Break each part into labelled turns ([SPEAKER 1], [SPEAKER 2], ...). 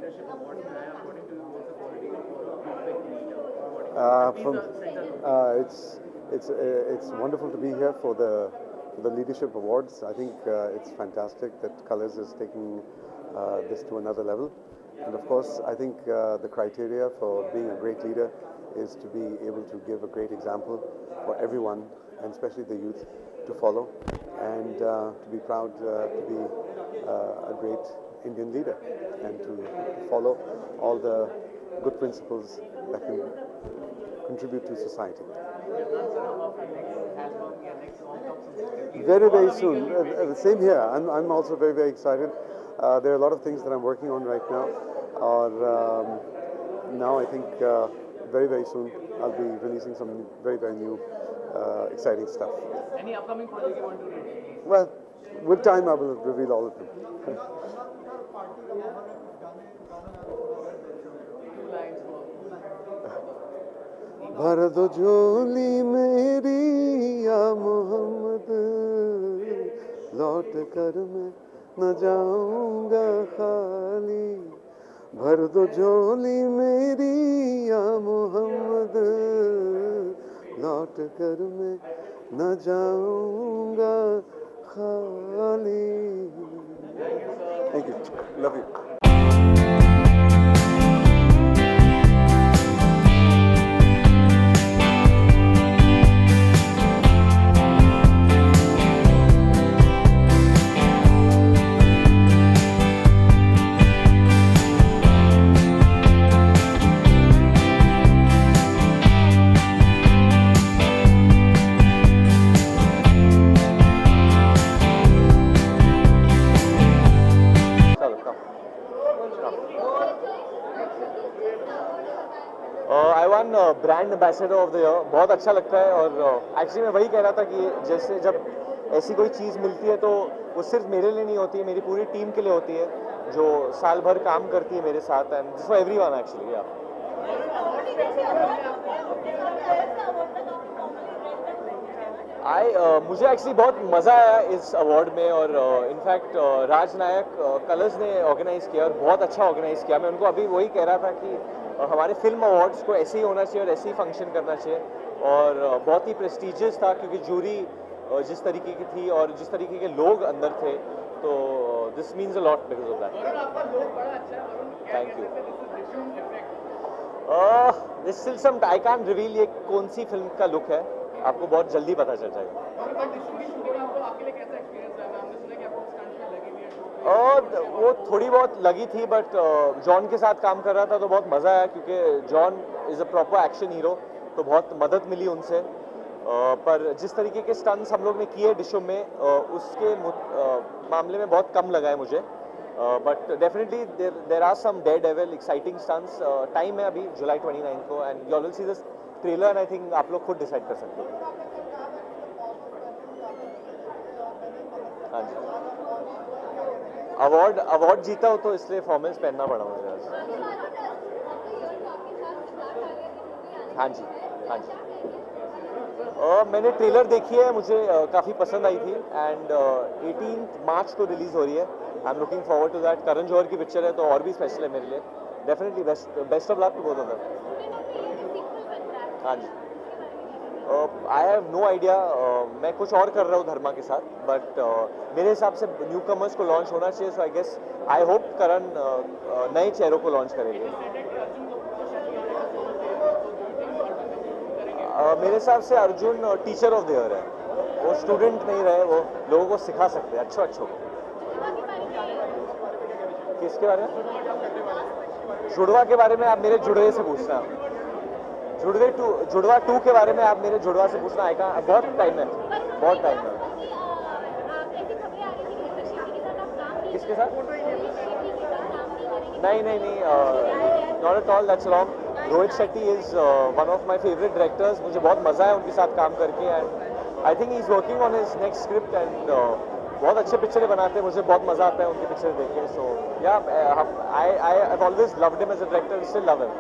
[SPEAKER 1] leadership awards में आया, according to you, what's the quality of a perfect leader?
[SPEAKER 2] From it's wonderful to be here for the leadership awards. I think it's fantastic that Colors is taking this to another level, and of course I think the criteria for being a great leader is to be able to give a great example for everyone, and especially the youth, to follow, and to be proud to be a great Indian leader, and to follow all the good principles that can contribute to society. Very, very soon. Same here. I'm also very, very excited. There are a lot of things that I'm working on right now. Now I think very, very soon I'll be releasing some very, very new, exciting stuff.
[SPEAKER 1] Any upcoming project you want to release?
[SPEAKER 2] Well, with time I will reveal all of them. भर दो झोली मेरी या मोहम्मद, लौट कर मैं न जाऊंगा खाली। भर दो झोली मेरी या मोहम्मद, लौट कर मैं न जाऊंगा खाली। Thank you. Love you.
[SPEAKER 3] I one brand ambassador of the year. बहुत अच्छा लगता है, और एक्चुअली मैं वही कह रहा था कि जैसे जब ऐसी कोई चीज़ मिलती है तो वो सिर्फ मेरे लिए नहीं होती है, मेरी पूरी टीम के लिए होती है जो साल भर काम करती है मेरे साथ, and this for everyone actually. या मुझे एक्चुअली बहुत मज़ा आया इस अवार्ड में, और इनफैक्ट राजनायक कलर्स ने ऑर्गेनाइज़ किया और बहुत अच्छा ऑर्गेनाइज़ किया। मैं उनको अभी वही कह रहा था कि हमारे फिल्म अवार्ड्स को ऐसे ही होना चाहिए और ऐसे ही फंक्शन करना चाहिए, और बहुत ही प्रेस्टिजियस था क्योंकि जूरी जिस तरीके की थी और जिस तरीके के लोग अंदर थे, तो this means a lot because of that. Thank you. This still some I can't reveal ये कौन सी फिल्म का लुक है, आपको बहुत जल्दी पता चल जाएगा। और वो थोड़ी बहुत लगी थी, बट जॉन के साथ काम कर रहा था तो बहुत मज़ा आया, क्योंकि John is a proper action hero, तो बहुत मदद मिली उनसे। पर जिस तरीके के स्टंट्स हम लोग ने किए डिशो में, उसके मामले में बहुत कम लगा है मुझे, but definitely there are some daredevil exciting stunts. Time है अभी जुलाई 29 को, and you will see this trailer, and I think आप लोग खुद डिसाइड कर सकते हो। हाँ जी, अवार्ड जीता हो तो इसलिए फॉर्मल्स पहनना पड़ा मुझे आज। हाँ जी, हाँ जी। मैंने ट्रेलर देखी है, मुझे काफ़ी पसंद आई थी, एंड 18 मार्च को रिलीज़ हो रही है। I am looking forward to that. Karan Johar की पिक्चर है तो और भी स्पेशल है मेरे लिए। Definitely best of luck to both of them. हाँ जी, आई हैव नो आइडिया। मैं कुछ और कर रहा हूँ धर्मा के साथ, बट मेरे हिसाब से न्यू कमर्स को लॉन्च होना चाहिए, सो आई गेस आई होप करण नए चेहरों को लॉन्च करेंगे। मेरे हिसाब से Arjun teacher of the year है, वो स्टूडेंट नहीं रहे, वो लोगों को सिखा सकते हैं अच्छो को। किसके बारे में? जुड़वा के बारे में आप मेरे जुड़वे से पूछना। जुड़वा 2 के बारे में आप मेरे जुड़वा से पूछना आएगा। बहुत टाइम है, बहुत टाइम है। किसके साथ? नहीं, not at all, that's wrong. Rohit Shetty is one of my favourite directors. मुझे बहुत मज़ा है उनके साथ काम करके, and I think he is working on his next script, and बहुत अच्छे पिक्चरें बनाते हैं। मुझे बहुत मज़ा आता है उनकी पिक्चर देख के। So yeah I have always loved him as a director, still love him.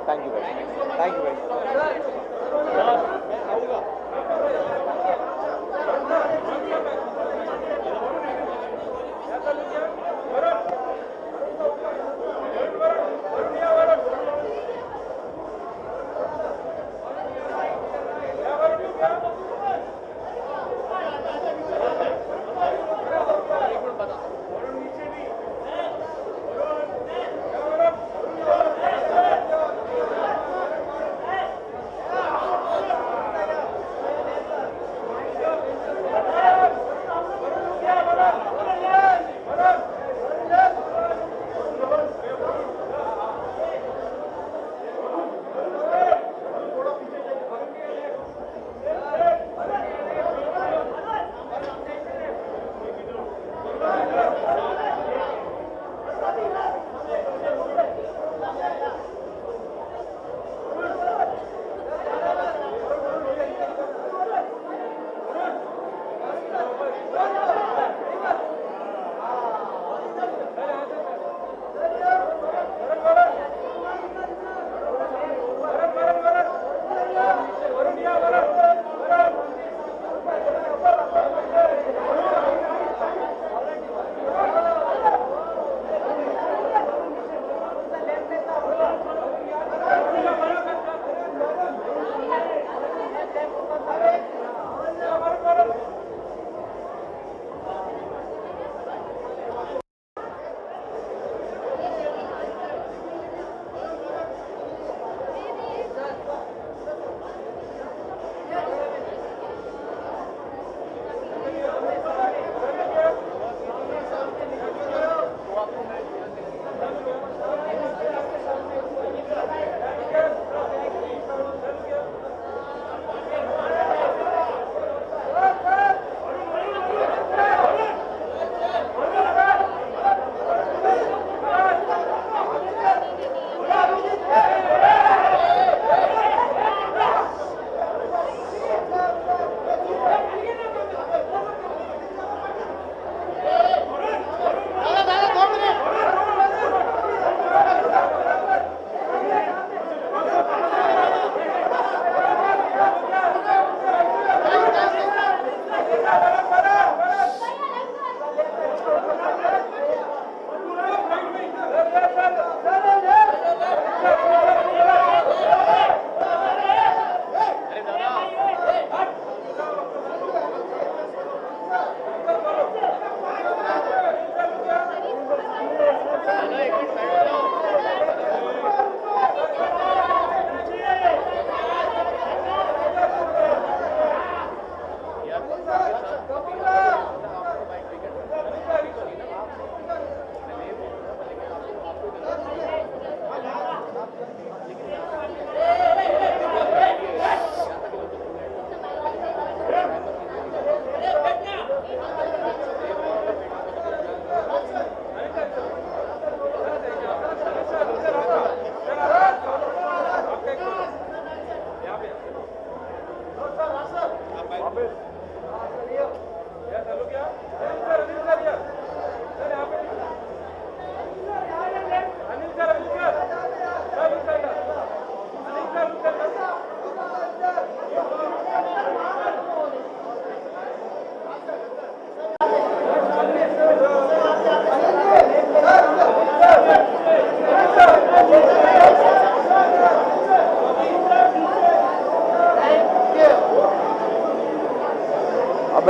[SPEAKER 3] Thank you very much. Thank you very much.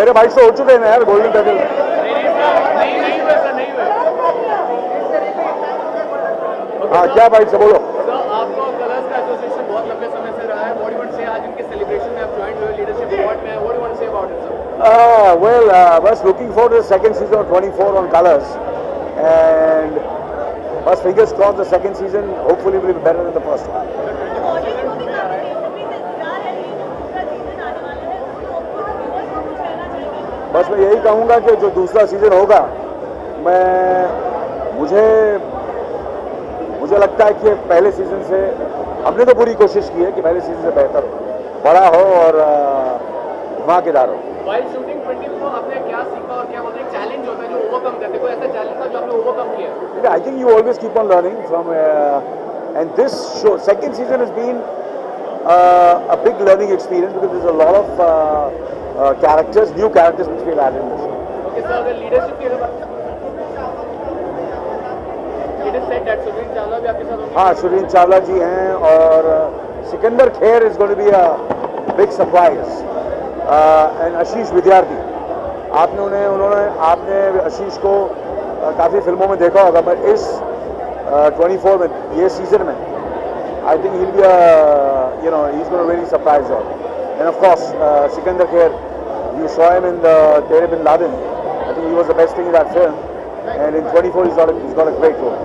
[SPEAKER 2] मेरे बाइक तो हो चुके हैं यार गोल्डन टाइटल।
[SPEAKER 1] नहीं हुए सर, नहीं हुए।
[SPEAKER 2] हाँ क्या बाइक से बोलो।
[SPEAKER 1] सर आपको कलर्स का एसोसिएशन बहुत लंबे समय से रहा है, what do you want to say आज इनके सेलिब्रेशन में आप ज्वाइन हुए लीडरशिप अवार्ड में, what do you want to say about it sir?
[SPEAKER 2] Well, was looking forward to the second season of 24 on Colors, and was fingers crossed the second season hopefully will be better than the first one. बस मैं यही कहूँगा कि जो दूसरा season होगा, मुझे लगता है कि पहले सीजन से हमने तो पूरी कोशिश की है कि पहले सीजन से बेहतर हो, बड़ा हो और धमाकेदार हो।
[SPEAKER 1] While shooting 24 आपने क्या सीखा और क्या मतलब एक चैलेंज होता है जो ओवरकम करते, कोई ऐसा चैलेंज था जो आपने ओवरकम किया?
[SPEAKER 2] I think you always keep on learning from, and this show, second season has been a big learning experience because there's a lot of characters, new characters which we've added in the show.
[SPEAKER 1] Okay sir, अगर leadership की अगर it is said that Sunil Chawla भी आपके साथ होंगे?
[SPEAKER 2] हाँ, सुनील चावला जी हैं और Sikandar Kher is going to be a big surprise, and आशीष विद्यार्थी। आपने आशीष को काफ़ी फिल्मों में देखा होगा, पर इस 24 में ये सीजन में I think he'll be he's going to really surprise you all. And of course, Sikandar Kher, you saw him in the Tere Bin Laden. I think he was the best thing in that film. And in 24, he's got a great role.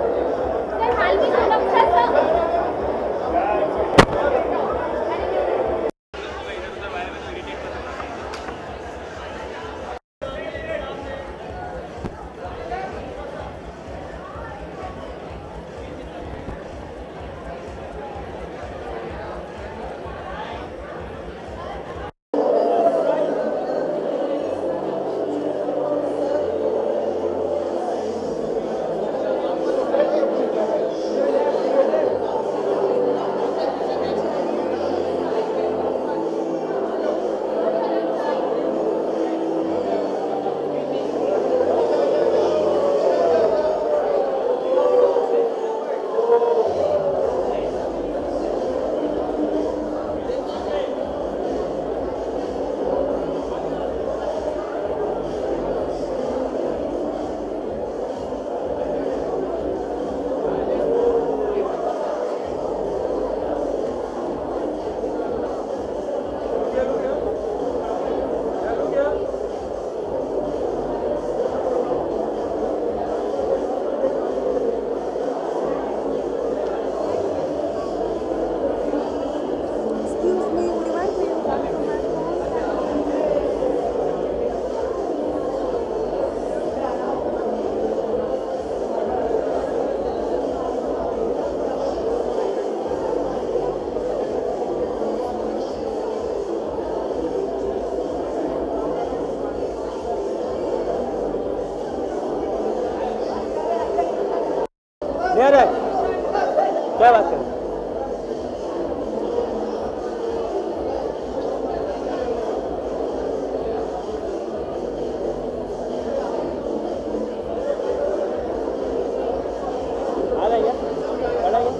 [SPEAKER 3] नहीं रहा है, क्या बात करें? आ रहा है, बड़ा है।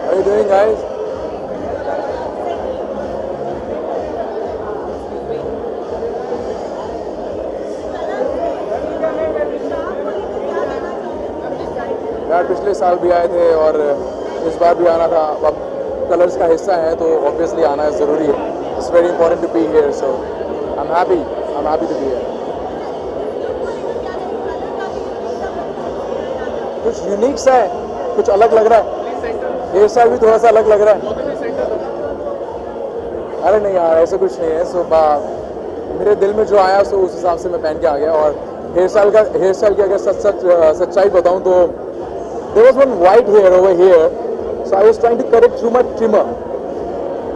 [SPEAKER 2] How are you doing, guys?
[SPEAKER 4] यार पिछले साल भी आए थे और इस बार भी आना था. अब कलर्स का हिस्सा है तो ऑब्वियसली आना ज़रूरी है. It's very important to be here, so I am happy to be here. कुछ यूनिक सा है, कुछ अलग लग रहा है. हेयर स्टाइल भी थोड़ा सा अलग लग रहा है. अरे नहीं यार, ऐसा कुछ नहीं है. सो मेरे दिल में जो आया सो उस हिसाब से मैं पहन के आ गया. और हेयर स्टाइल की अगर सच्चाई बताऊं तो there was one white hair over here, so I was trying to cut it through my trimmer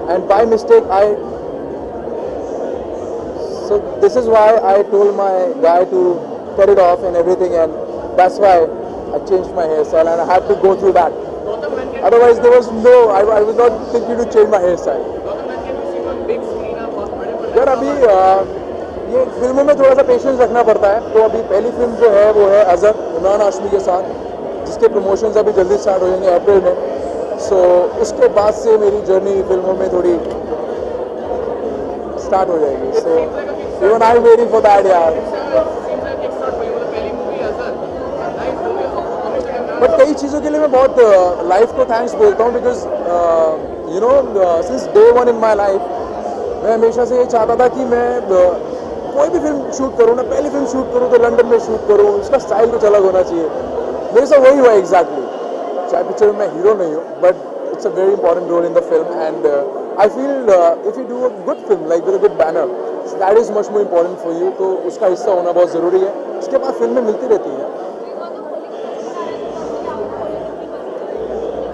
[SPEAKER 4] and by mistake so this is why I told my guy to cut it off and everything, and that's why I changed my hairstyle and I had to go through that. Otherwise there was no, I was not thinking to change my hairstyle. यार अभी ये फिल्मों में थोड़ा सा patience रखना पड़ता है. तो अभी पहली फिल्म जो है वो है अजहर, इमरान हाशमी के साथ, जिसके प्रमोशंस अभी जल्दी स्टार्ट हो जाएंगे अप्रैल में. सो उसके बाद से मेरी जर्नी फिल्मों में थोड़ी स्टार्ट हो जाएगी. So even I am waiting for that यार. बट कई चीज़ों के लिए मैं बहुत लाइफ को थैंक्स बोलता हूँ, because you know since day one in my life मैं हमेशा से ये चाहता था कि मैं कोई भी फिल्म शूट करूँ ना, पहली फिल्म शूट करूँ तो लंदन में शूट करूँ. उसका स्टाइल कुछ अलग होना चाहिए. मेरे साथ वही हुआ एग्जैक्टली. चाहे पिक्चर में मैं हीरो नहीं हूँ, but it's a very important role in the film. And I feel if you do a good film like with a good banner, that is much more important for you. तो उसका हिस्सा होना बहुत ज़रूरी है. उसके बाद फिल्में मिलती रहती हैं.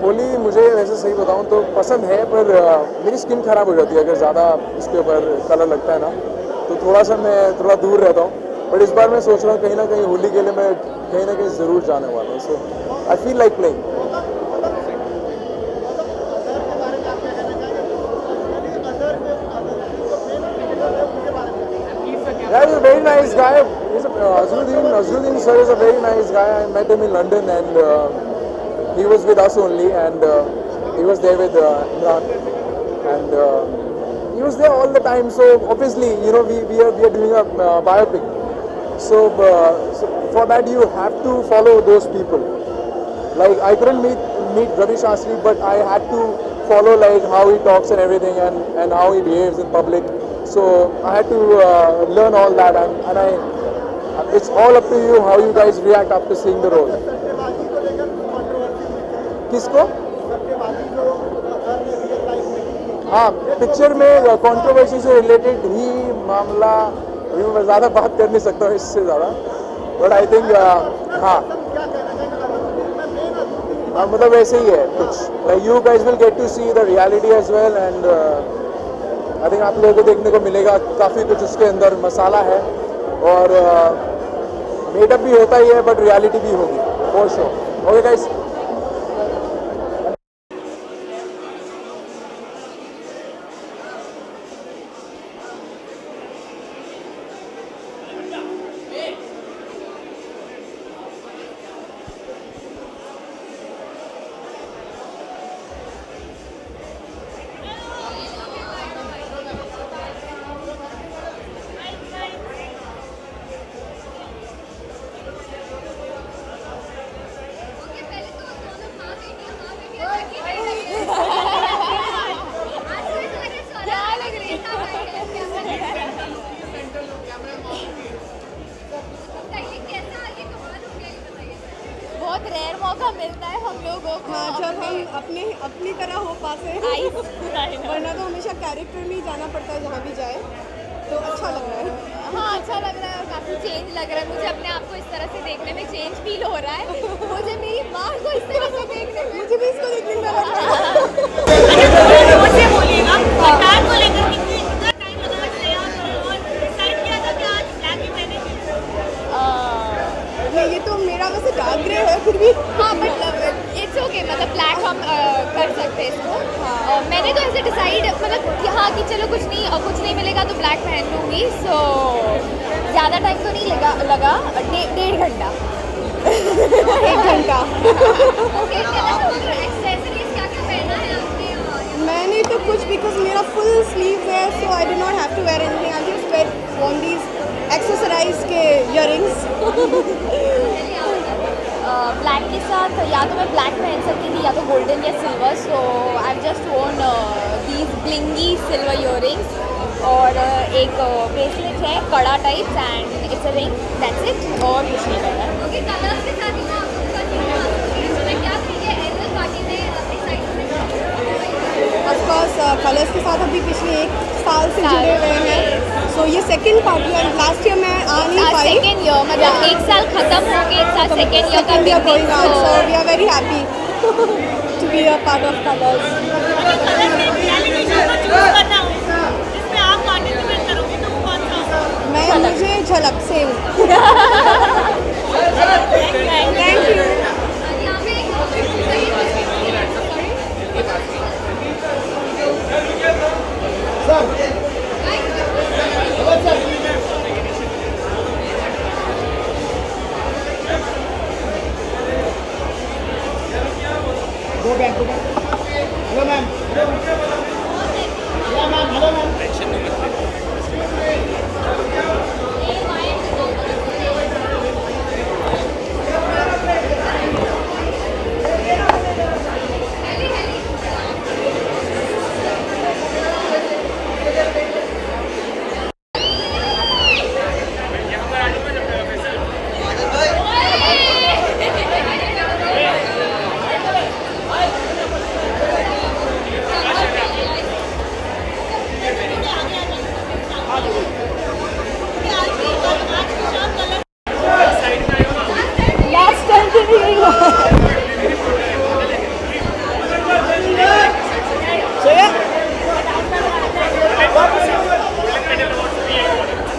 [SPEAKER 4] होली मुझे वैसे सही बताऊं तो पसंद है, पर मेरी स्किन खराब हो जाती है अगर ज़्यादा इसके ऊपर कलर लगता है ना, तो थोड़ा सा मैं थोड़ा दूर रहता हूँ. बट इस बार मैं सोच रहा हूँ कहीं ना कहीं होली के लिए मैं कहीं ना कहीं ज़रूर जाने वाला हूँ. So I feel like playing. Yeah, he's a very nice guy. Azruddin sir is a very nice guy. I met him in London and he was with us only, and he was there with Imran, and he was there all the time. So obviously, you know, we are doing a biopic. So for that you have to follow those people. Like I couldn't meet Ravi Shastri, but I had to follow like how he talks and everything, and how he behaves in public. So I had to learn all that, and it's all up to you how you guys react after seeing the role. किसको? हाँ, picture में controversy से related ही मामला. अभी मैं ज़्यादा बात कर नहीं सकता हूँ इससे ज़्यादा, बट आई थिंक हाँ मतलब वैसे ही है कुछ. You guys will get to see the reality as well, and I think आप लोगों को देखने को मिलेगा काफ़ी कुछ उसके अंदर मसाला है, और मेकअप भी होता ही है, बट रियलिटी भी होगी फॉर श्योर. Okay guys.
[SPEAKER 5] बहुत रेयर मौका मिलता है हम लोगों को.
[SPEAKER 6] हाँ, जब हम अपनी तरह हो पाते हैं, वरना तो हमेशा कैरेक्टर में ही जाना पड़ता है जहाँ भी जाए. तो अच्छा लग रहा है.
[SPEAKER 5] हाँ, अच्छा लग रहा है और काफ़ी चेंज लग रहा है. मुझे अपने आप को इस तरह से देखने में चेंज फील हो रहा है. मुझे मेरी माँ को इस तरह से देखने में,
[SPEAKER 6] मुझे भी इसको देखने में लग रहा है. ये तो मेरा वैसे डार्क ग्रे है फिर भी.
[SPEAKER 5] हाँ, बट इट्स ओके. मतलब ब्लैक हम कर सकते हैं इसको. मैंने तो ऐसे डिसाइड मतलब हाँ कि चलो कुछ नहीं मिलेगा तो ब्लैक पहन लूँगी. सो ज़्यादा टाइम तो नहीं लगा 1.5 घंटा.
[SPEAKER 6] 1 घंटा.
[SPEAKER 5] ओके. एक्सेसरीज क्या क्या पहना है आपने?
[SPEAKER 6] मैंने तो कुछ, बिकॉज मेरा फुल स्लीव है, so I do not have to wear anything. I just wear on these accessorize के इयररिंग्स.
[SPEAKER 5] ब्लैक ब्लैक के साथ या तो मैं ब्लैक पहन सकती थी या तो गोल्डन या सिल्वर, सो आई जस्ट वोन दीज ब्लिंगी सिल्वर ईयरिंग्स और एक ब्रेसलेट है कड़ा types and it's a ring, that's it, और कुछ नहीं करना है। ओके, कलर्स के साथ ही ना क्या करेंगे एनुअल पार्टी में
[SPEAKER 6] ऑफकोर्स कलर्स के साथ अभी पिछले 1 साल से जुड़े हुए हैं, सो ये सेकंड पार्टी है। लास्ट ईयर मैं आ नहीं पाई,
[SPEAKER 5] सेकेंड ईयर मतलब 1 साल खत्म हो के एक साल सेकेंड ईयर का
[SPEAKER 6] going on, so we are very happy to be a part of Colors. मैं मुझे झलक से थैंक यू।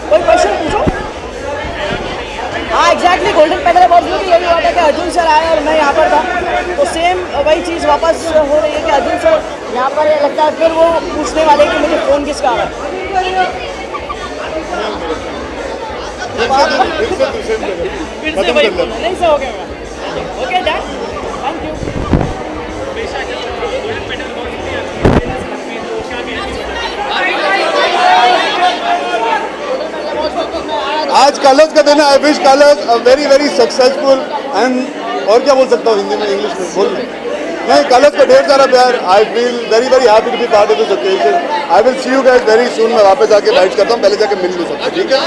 [SPEAKER 7] कोई क्वेश्चन पूछो। हाँ एग्जैक्टली, गोल्डन मेडल अवार्ड में भी यही हुआ था कि अर्जुन सर आए और मैं यहाँ पर था, तो सेम वही चीज़ वापस हो रही है कि अर्जुन सर यहाँ पर लगता है फिर वो पूछने वाले कि मुझे फ़ोन किसका आ रहा है। फिर से वही फोन नहीं से हो गया। Okay done, thank you.
[SPEAKER 8] आज कलर्स का दिन है। I wish colours a very very successful and और क्या बोल सकता हूँ हिंदी में, इंग्लिश में बोल नहीं, कलर्स का ढेर सारा प्यार। I feel very very happy to be part of this occasion. I will see you guys very soon. मैं वापस जाके बाइट करता हूँ, पहले जाके मिल नहीं सकता, ठीक है।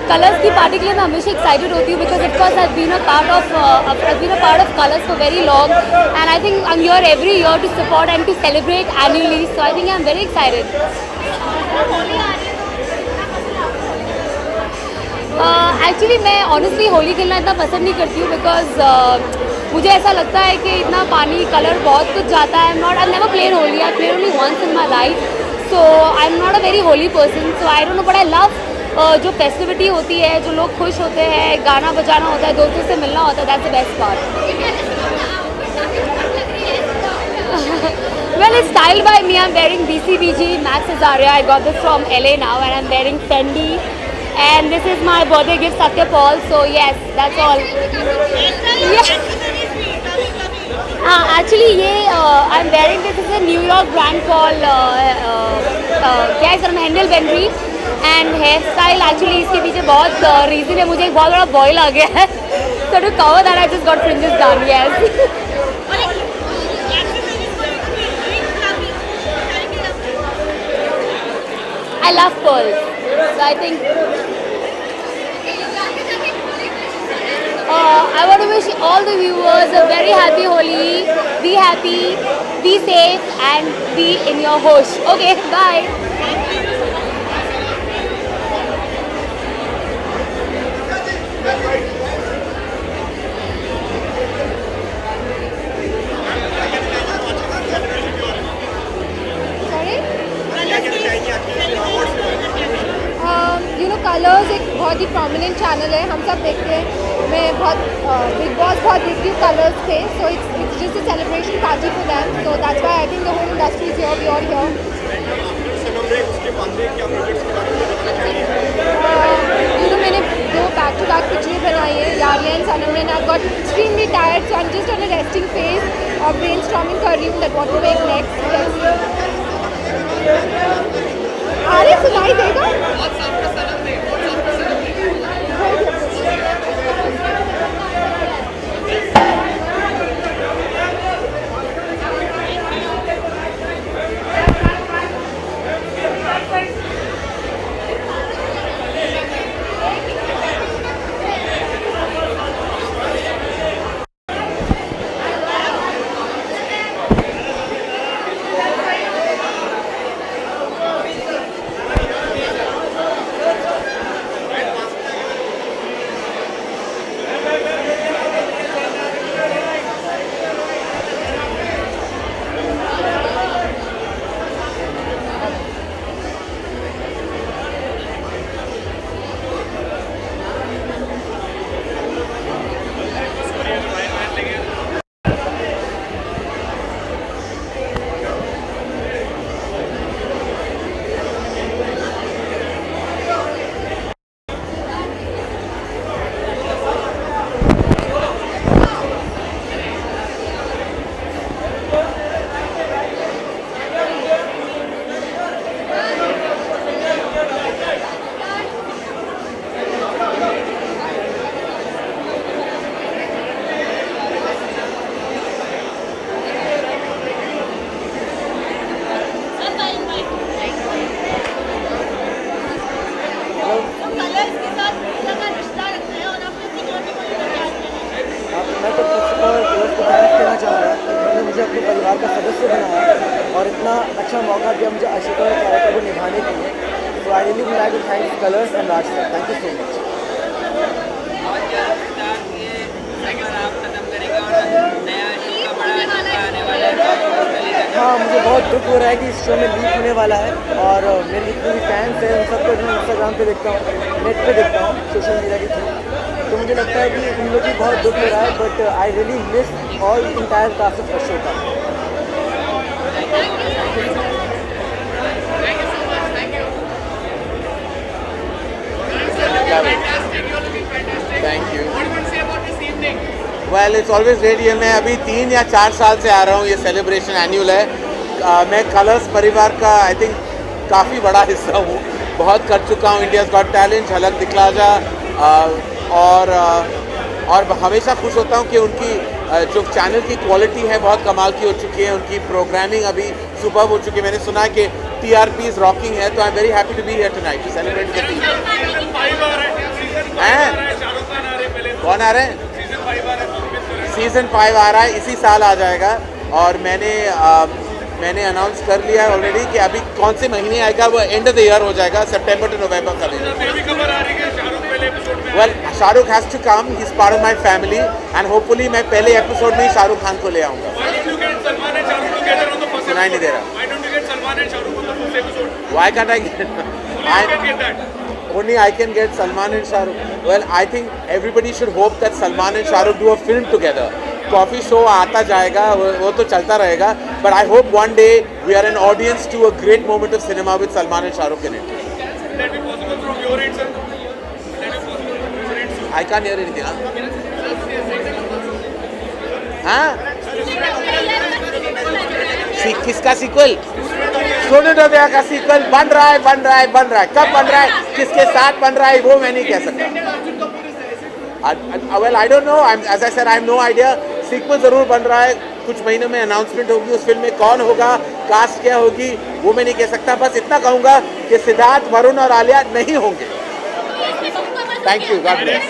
[SPEAKER 5] कलर्स की पार्टी के लिए मैं हमेशा एक्साइटेड होती हूँ because of course I been a part of Colors for very long and I think I am here every year to support and to celebrate annually, so I think I am very excited. Actually मैं honestly Holi खेलना इतना पसंद नहीं करती हूँ because मुझे ऐसा लगता है कि इतना पानी कलर बहुत कुछ जाता है। I never played Holi, I played only once in my life, so I am not a very Holi person, so I don't know but I love जो फेस्टिविटी होती है, जो लोग खुश होते हैं, गाना बजाना होता है, दोस्तों से मिलना होता है, that's the best part. Well, it's styled by me. I'm wearing BCBG Max Azaria. I got this from LA now, and I'm wearing Fendi. And this is my birthday gift, Satya Paul. So yes, that's all. Yeah. Actually ये I am wearing this is a New York brand call क्या है sir, handle bendry and hair style. Actually इसके पीछे बहुत reason है, मुझे एक बहुत बड़ा बॉयल आ गया है so to cover that I just got fringes done, yes. I love pearls, so I think I want to wish all the viewers a very happy Holi. Be happy, be safe, and be in your hosh. Okay, bye.
[SPEAKER 6] You know colours एक बहुत ही prominent channel है, हम सब देखते हैं। मैं बहुत big boss बहुत देखती हूँ कलर्स पे, so it's just a celebration party for them, so that's why I think the whole industry is here, we are here. You know मैंने दो बैक टू बैक पिक्चरें बनाई है, Yaariyan and Sanam, and I got extremely tired, so I am just on a resting phase और brainstorming कर रही हूँ that what to make next. अरे सुनाई देगा।
[SPEAKER 7] मुझे अपने परिवार का सदस्य बनाया और इतना अच्छा मौका दिया मुझे आशिका कैरेक्टर को निभाने के लिए। तो I really would like to thank Colors and Raj sir, thank you so much. हाँ, मुझे बहुत दुख हो रहा है कि इस शो में लीक होने वाला है और मेरे जितने भी फैंस हैं उन सबको मैं इंस्टाग्राम पे देखता हूँ, नेट पे देखता हूँ, सोशल मीडिया के थ्रू, तो मुझे लगता है कि उन लोग की बहुत दुख हो रहा है, but I really miss all entire cast of the show का।
[SPEAKER 9] Thank you. What do you want to say about this evening? Well, it's always great. ये मैं अभी 3 या 4 साल से आ रहा हूँ, ये सेलिब्रेशन एनुअल है। मैं कलर्स परिवार का आई थिंक काफ़ी बड़ा हिस्सा हूँ, बहुत कर चुका हूँ। इंडियाज़ गॉट टैलेंट, झलक दिखला जा, और हमेशा खुश होता हूँ कि उनकी जो चैनल की क्वालिटी है बहुत कमाल की हो चुकी है, उनकी प्रोग्रामिंग अभी सुपर्ब हो चुकी है। मैंने सुना है कि TRPs रॉकिंग है, तो I am very happy to be here tonight to celebrate the team. कौन आ रहे हैं? सीजन 5 आ रहा है, इसी साल आ जाएगा, और मैंने अनाउंस कर लिया है ऑलरेडी कि अभी कौन से महीने आएगा, वो एंड ऑफ द ईयर हो जाएगा, सितंबर टू नवंबर का। Well, Shahrukh has to come, he is part of my family, and hopefully मैं पहले एपिसोड में ही शाहरुख खान को ले आऊँगा। सुनाई नहीं दे रहा। Why can't I get? Only I can get Salman and Shahrukh. Well, I think everybody should hope that Salman and Shahrukh do a film together. Coffee show आता जाएगा, वो तो चलता रहेगा. But I hope one day we are an audience to a great moment of cinema with Salman and Shahrukh in it. Can that be possible from your end, sir? Can that be possible from your end? I can't hear anything. Huh? किसका sequel? Student of the year का sequel बन रहा है कब बन रहा है, किसके साथ बन रहा है, वो मैं नहीं कह सकता. Well I don't know, as I said I have no idea. Sequel जरूर बन रहा है, कुछ महीनों में अनाउंसमेंट होगी उस फिल्म में, कौन होगा, कास्ट क्या होगी, वो मैं नहीं कह सकता. बस इतना कहूंगा कि सिद्धार्थ, वरुण और आलिया नहीं होंगे. Thank you, God bless.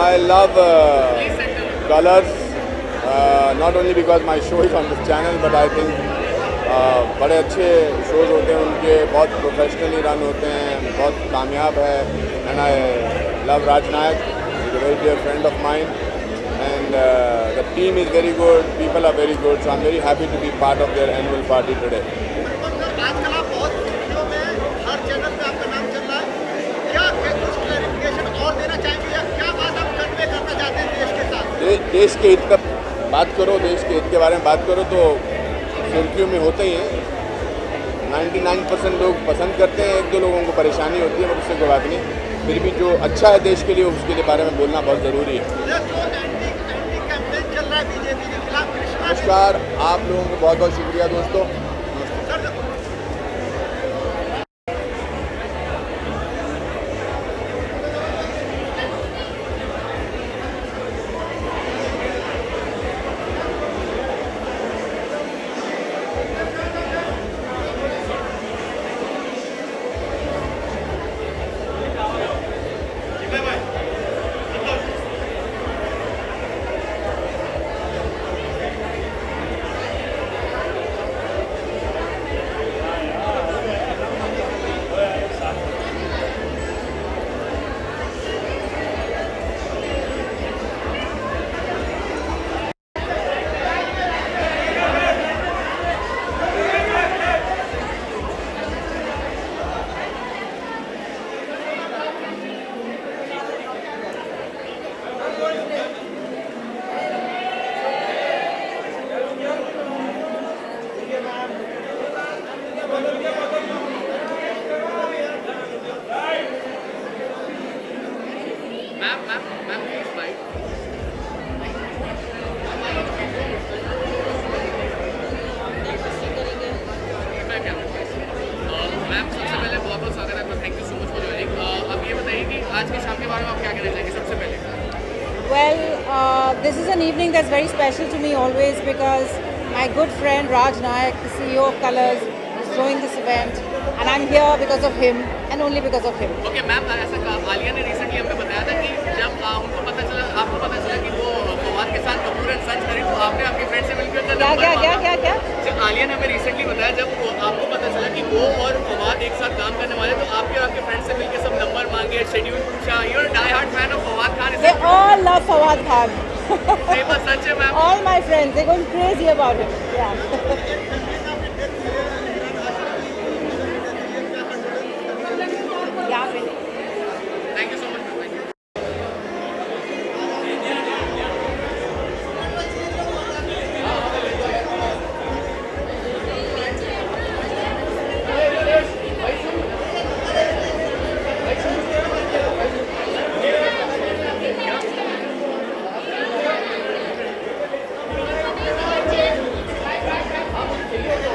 [SPEAKER 8] I love Colors, not only because my show is on this channel, but I think बड़े अच्छे शोज होते हैं उनके, बहुत प्रोफेशनली रन होते हैं, बहुत कामयाब है. And I love Raj Nayak, is a very dear friend of mine, and the team is very good, people are very good, so I am very happy to be part of their annual party today.
[SPEAKER 1] आजकल आप बहुत video में हर channel पे आपका नाम चल रहा है, क्या कुछ क्लैरिफिकेशन और देना चाहेंगे या क्या बात आप कन्वे करना चाहते हैं देश के साथ?
[SPEAKER 8] देश के हित का बात करो, देश के हित के बारे में बात करो तो सुर्खियों में होते ही हैं. 99% लोग पसंद करते हैं, 1-2 लोगों को परेशानी होती है, पर उससे कोई बात नहीं. फिर भी जो अच्छा है देश के लिए उसके लिए बारे में बोलना बहुत ज़रूरी है. नमस्कार, आप लोगों को बहुत बहुत शुक्रिया दोस्तों.
[SPEAKER 6] This is an evening that's very special to me always because my good friend Raj Nayak, the CEO of Colors, is throwing this event and I'm here because of him and only because of him.
[SPEAKER 1] Okay, ma'am ऐसा आलिया ने recently हमें बताया था कि जब आपको पता चला कि वो फवाद के साथ कपूर एंड सन्स करें तो आपने आपके फ्रेंड से मिलकर
[SPEAKER 6] क्या
[SPEAKER 1] जब आलिया ने हमें रिसेंटली बताया जब आपको पता चला कि वो और फवाद एक साथ काम करने वाले तो आपके और आपके फ्रेंड से मिलकर सब नंबर मांगे, शेड्यूल पूछा. You are die hard fan of Fawad Khan.
[SPEAKER 6] They all love Fawad Khan.
[SPEAKER 1] सच है ma'am.
[SPEAKER 6] All my friends, they're going crazy about it. Yeah.
[SPEAKER 1] Thank you so much. Thank you.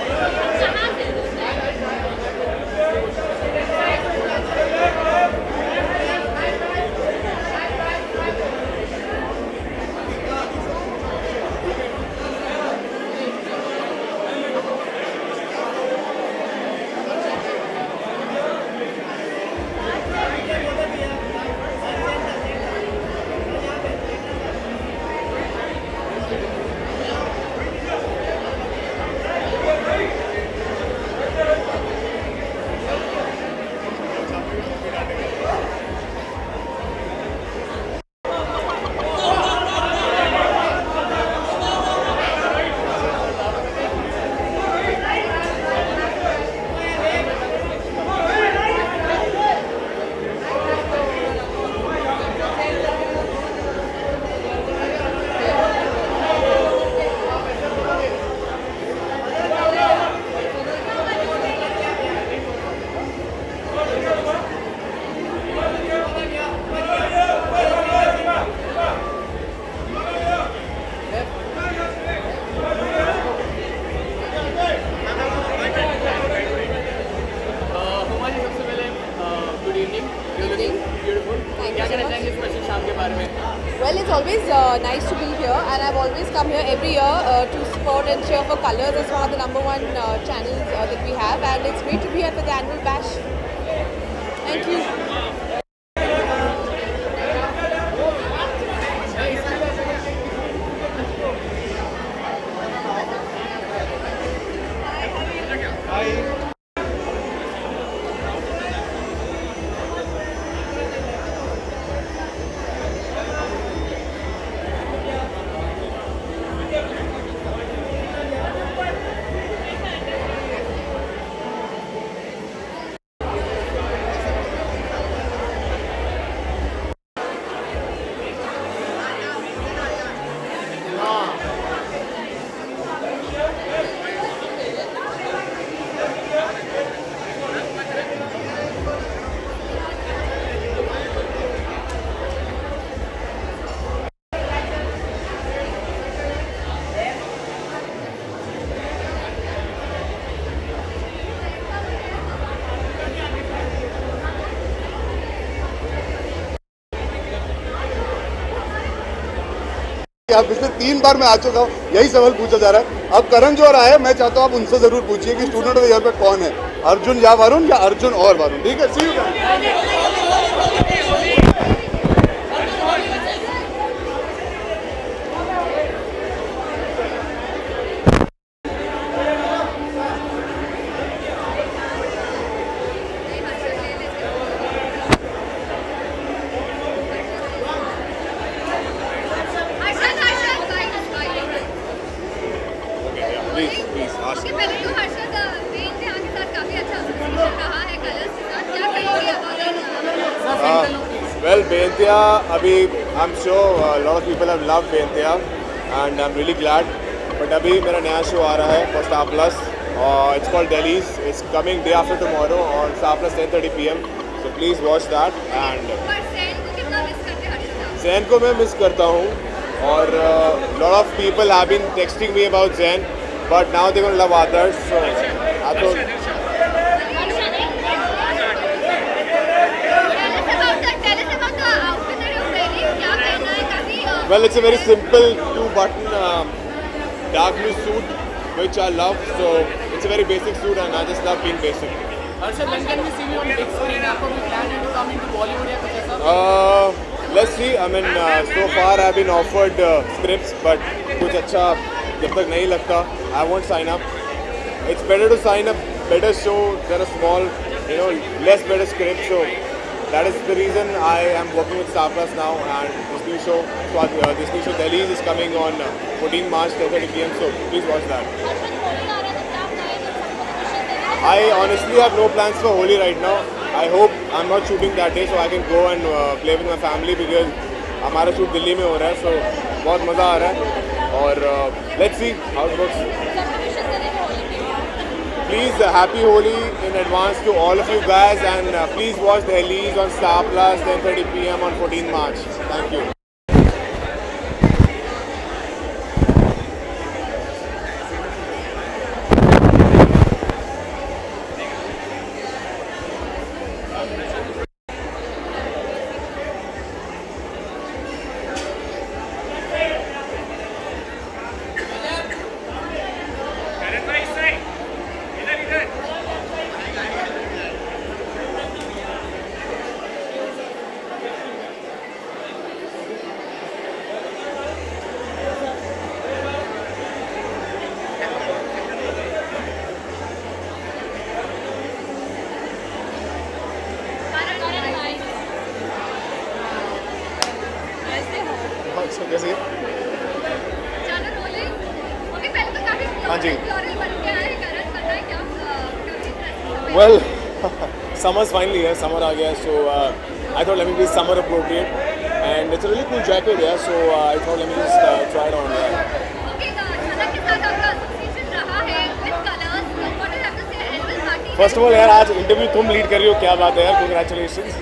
[SPEAKER 6] Well, it's always nice to be here, and I've always come here every year to support and cheer for Colors as one of the #1 channels that we have, and it's great to be here for the annual bash. Thank you.
[SPEAKER 8] आप पिछले 3 बार मैं आ चुका हूँ, यही सवाल पूछा जा रहा है। अब करण जो आए हैं, मैं चाहता हूँ आप उनसे जरूर पूछिए कि स्टूडेंट ऑफ द ईयर पे कौन है, अर्जुन या वरुण, या अर्जुन और वरुण। ठीक है, सी यू।
[SPEAKER 5] उसके पहले तो हर्षद मेन ध्यान के साथ काफी अच्छा एसोसिएशन रहा है कलर्स के साथ, क्या कहेंगे about
[SPEAKER 3] Well, Bentia, abhi, I'm sure a lot of people have loved Bentia and I'm really glad. But abhi मेरा नया शो आ रहा है for Star Plus. It's called Delhi's. It's coming day after tomorrow on Star Plus 10:30 PM. So please watch that. And
[SPEAKER 5] पर San को कितना miss करते हैं Harshad?
[SPEAKER 3] Zen को मैं मिस करता हूँ और lot of people have been texting me about Zen, but now they're gonna love others. So I thought. Well, it's a very simple 2-button dark blue suit, which I love. So it's a very basic suit, and I just love being basic.
[SPEAKER 7] Harshad, when can we see you on big screen? आपको भी plan है to come into Bollywood या कुछ ऐसा?
[SPEAKER 3] Let's see. I mean, so far I've been offered scripts, but कुछ अच्छा जब तक नहीं लगता, I won't sign up. It's better to sign a better show than a small, less better script. So that is the reason I am working with Star Plus now, and this new show, Delhi's is coming on 14 March 10:30 PM. So please watch that. I honestly have no plans for Holi right now. I hope I'm not shooting that day, so I can go and play with my family, because हमारा shoot Delhi में हो रहा है, so बहुत मज़ा आ रहा है और let's see how it works. Please, happy Holi in advance to all of you guys, and please watch Delhi's on Star Plus 10:30 PM on 14 March. Thank you. कैसे? हाँ जी. Well, summer's finally here. Summer आ गया, so I thought let me be summer appropriate, and it's a really cool jacket, yeah. So I thought let me just try it on. Yeah. First of all, यार आज interview तुम lead कर रही हो, क्या बात है यार, congratulations.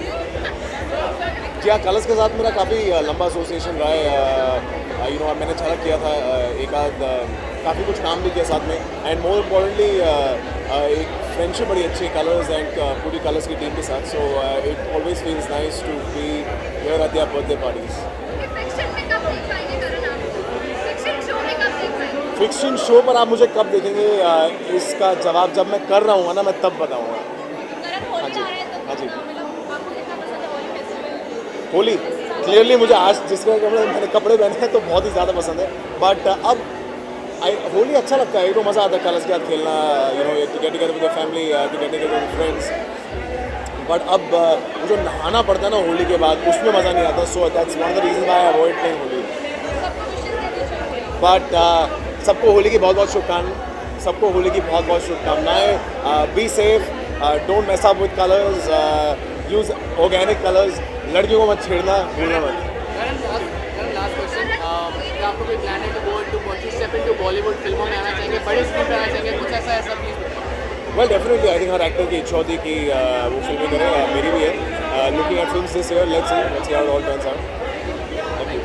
[SPEAKER 3] क्या कलर्स के साथ मेरा काफ़ी लंबा एसोसिएशन रहा है, मैंने झलक किया था एक आध, काफ़ी कुछ काम भी किया साथ में, एंड मोर इम्पोर्टेंटली एक फ्रेंडशिप बड़ी अच्छी कलर्स एंड पूरी कलर्स की टीम के साथ. So it always feels nice to be here at their birthday parties.
[SPEAKER 10] Big screen show पर आप मुझे कब देखेंगे, इसका जवाब जब मैं कर रहा हूँ ना, मैं तब बताऊँगा। हाँ जी, हाँ जी। होली क्लियरली मुझे आज जिसके मैंने कपड़े पहने हैं तो बहुत ही ज़्यादा पसंद है, बट अब होली अच्छा लगता है, तो मज़ा आता है कलर्स के साथ खेलना, you know, to get together with the family, to get together with friends. But अब जो नहाना पड़ता है ना होली के बाद, उसमें मज़ा नहीं आता, so that's one of the reason why I avoid playing Holi. But सबको होली की बहुत बहुत शुभकामनाएं, सबको होली की बहुत बहुत शुभकामनाएं। Be safe, don't mess up with colours, use organic colours, लड़कियों को मत छेड़ना, भूलना मत।
[SPEAKER 11] लास्ट क्वेश्चन, क्या आपको कोई प्लान है to go to step into Bollywood फिल्मों में आना चाहेंगे, बड़ी स्क्रीन पे आना चाहेंगे, कुछ ऐसा please?
[SPEAKER 10] Well definitely I think her actor की इच्छा होती कि वो फिल्में करे, मेरी भी है। Looking at films this year, let's see how it all turns out. Thank you.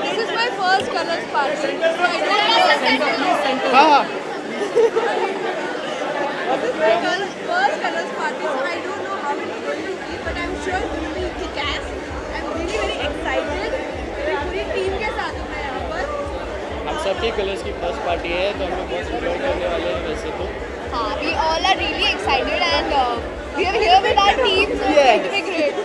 [SPEAKER 6] This is my first colors party. So I don't
[SPEAKER 11] हाँ
[SPEAKER 6] This is my first colors party. So I don't know how it's going to be, but I'm sure it will be kick-ass. I'm really very excited. मेरी पूरी team के साथ हूँ मैं यहाँ पर.
[SPEAKER 11] हम सबकी कलर्स की फर्स्ट पार्टी है, तो हम लोग बहुत एंजॉय करने वाले हैं वैसे तो।
[SPEAKER 5] हाँ, we all are really excited and we are here with our team, so it's going to be great.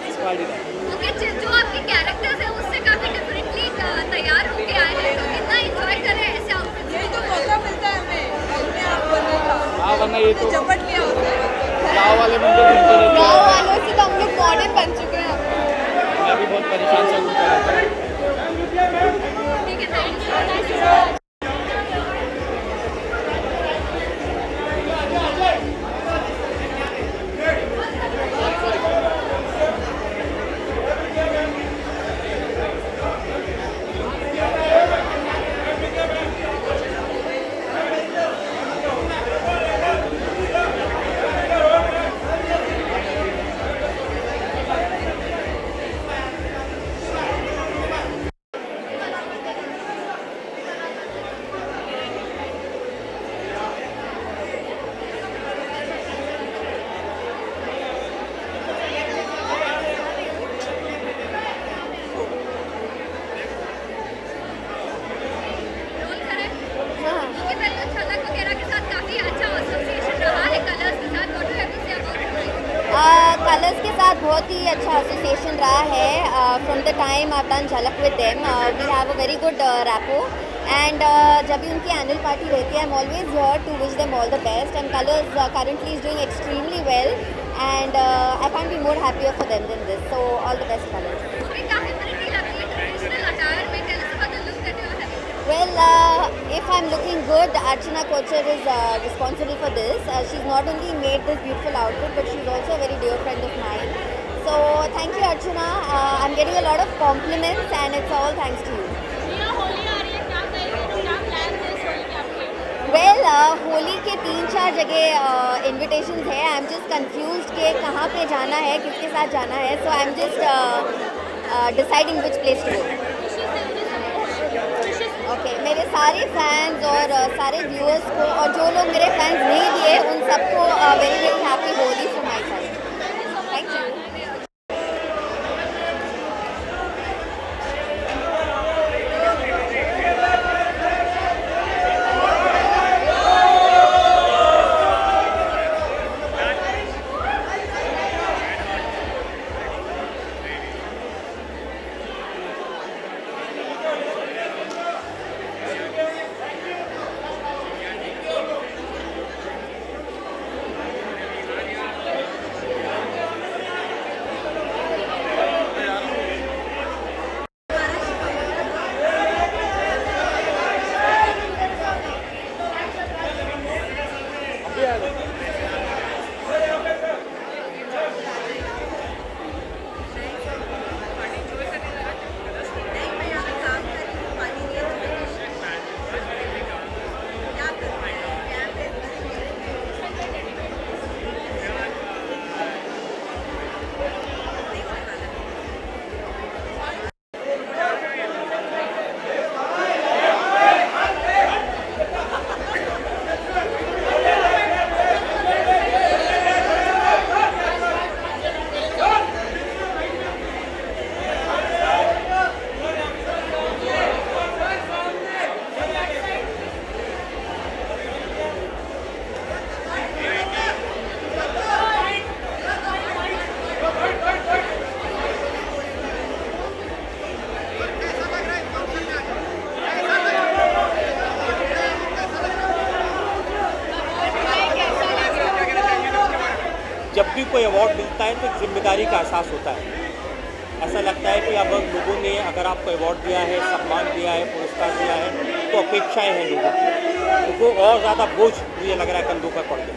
[SPEAKER 12] Okay, जो आपके कैरेक्टर्स हैं उससे काफी डिफरेंटली तैयार होके आए हैं, तो कितना एंजॉय कर रहे हैं ऐसे आउटफिट?
[SPEAKER 6] यही तो मौका मिलता है हमें अपने आप बनने का.
[SPEAKER 11] हाँ, वरना ये तो
[SPEAKER 6] झपट लिया होता है.
[SPEAKER 11] गाँव वाले बंदे घूमते रहते
[SPEAKER 5] गाँव
[SPEAKER 11] हैं,
[SPEAKER 5] वालों से तो हम लोग मॉडर्न बन चुके हैं अब.
[SPEAKER 11] मैं भी बहुत परेशान सा घूमता रहता हूँ।
[SPEAKER 12] ठीक है, थैंक यू। रोल करें? ओके, पहले तो छलक वगैरह के साथ काफी अच्छा एसोसिएशन रहा है कलर्स के साथ। What do have to say about
[SPEAKER 5] Colors के साथ बहुत ही अच्छा एसोसिएशन रहा है. From the time I done Jhalak with them, we have a very good rapport, and जब भी उनकी एनुअल पार्टी रहती है, I am always here to wish them all the best, and Colors currently is doing extremely well, and I can't be more happier for them than this, so all the best Colors.
[SPEAKER 12] काफी pretty लगती है traditional attire में, tell us about the look that you are having.
[SPEAKER 5] Well, if I'm looking good, Archana Kochhar is responsible for this. She's not only made this beautiful outfit, but she's also a very dear friend of mine. So thank you, Archana. I'm getting a lot of compliments, and it's all thanks to you.
[SPEAKER 12] Holi आ रही है, क्या करेंगे, क्या plan है इस होली के आपके?
[SPEAKER 5] Well, होली के 3-4 जगह इन्विटेशंस है. आई एम जस्ट कंफ्यूज्ड कि कहाँ पे जाना है, किसके साथ जाना है. So I'm just deciding which place to go. Okay, मेरे सारे फैंस और सारे व्यूअर्स को, और जो लोग मेरे फैंस नहीं दिए, उन सबको very very happy Holi from my side. Thank you.
[SPEAKER 13] कोई अवार्ड मिलता है तो एक जिम्मेदारी का एहसास होता है। ऐसा लगता है कि अब लोगों ने अगर आपको अवार्ड दिया है, सम्मान दिया है, पुरस्कार दिया है तो अपेक्षाएं हैं लोगों की, तो वो और ज़्यादा बोझ मुझे लग रहा है कंधों पर पड़ गया।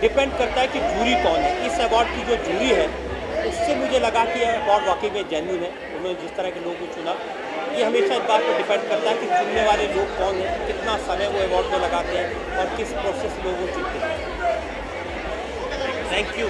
[SPEAKER 13] डिपेंड करता है कि जूरी कौन है। इस अवार्ड की जो जूरी है उससे मुझे लगा कि यह अवार्ड वाकई में जेन्युइन है। उन्होंने जिस तरह के लोगों को चुना, ये हमेशा इस बात पर डिपेंड करता है कि चुनने वाले लोग कौन हैं, कितना समय वो अवार्ड में लगाते हैं और किस प्रोसेस में वो चुनते हैं। Thank you.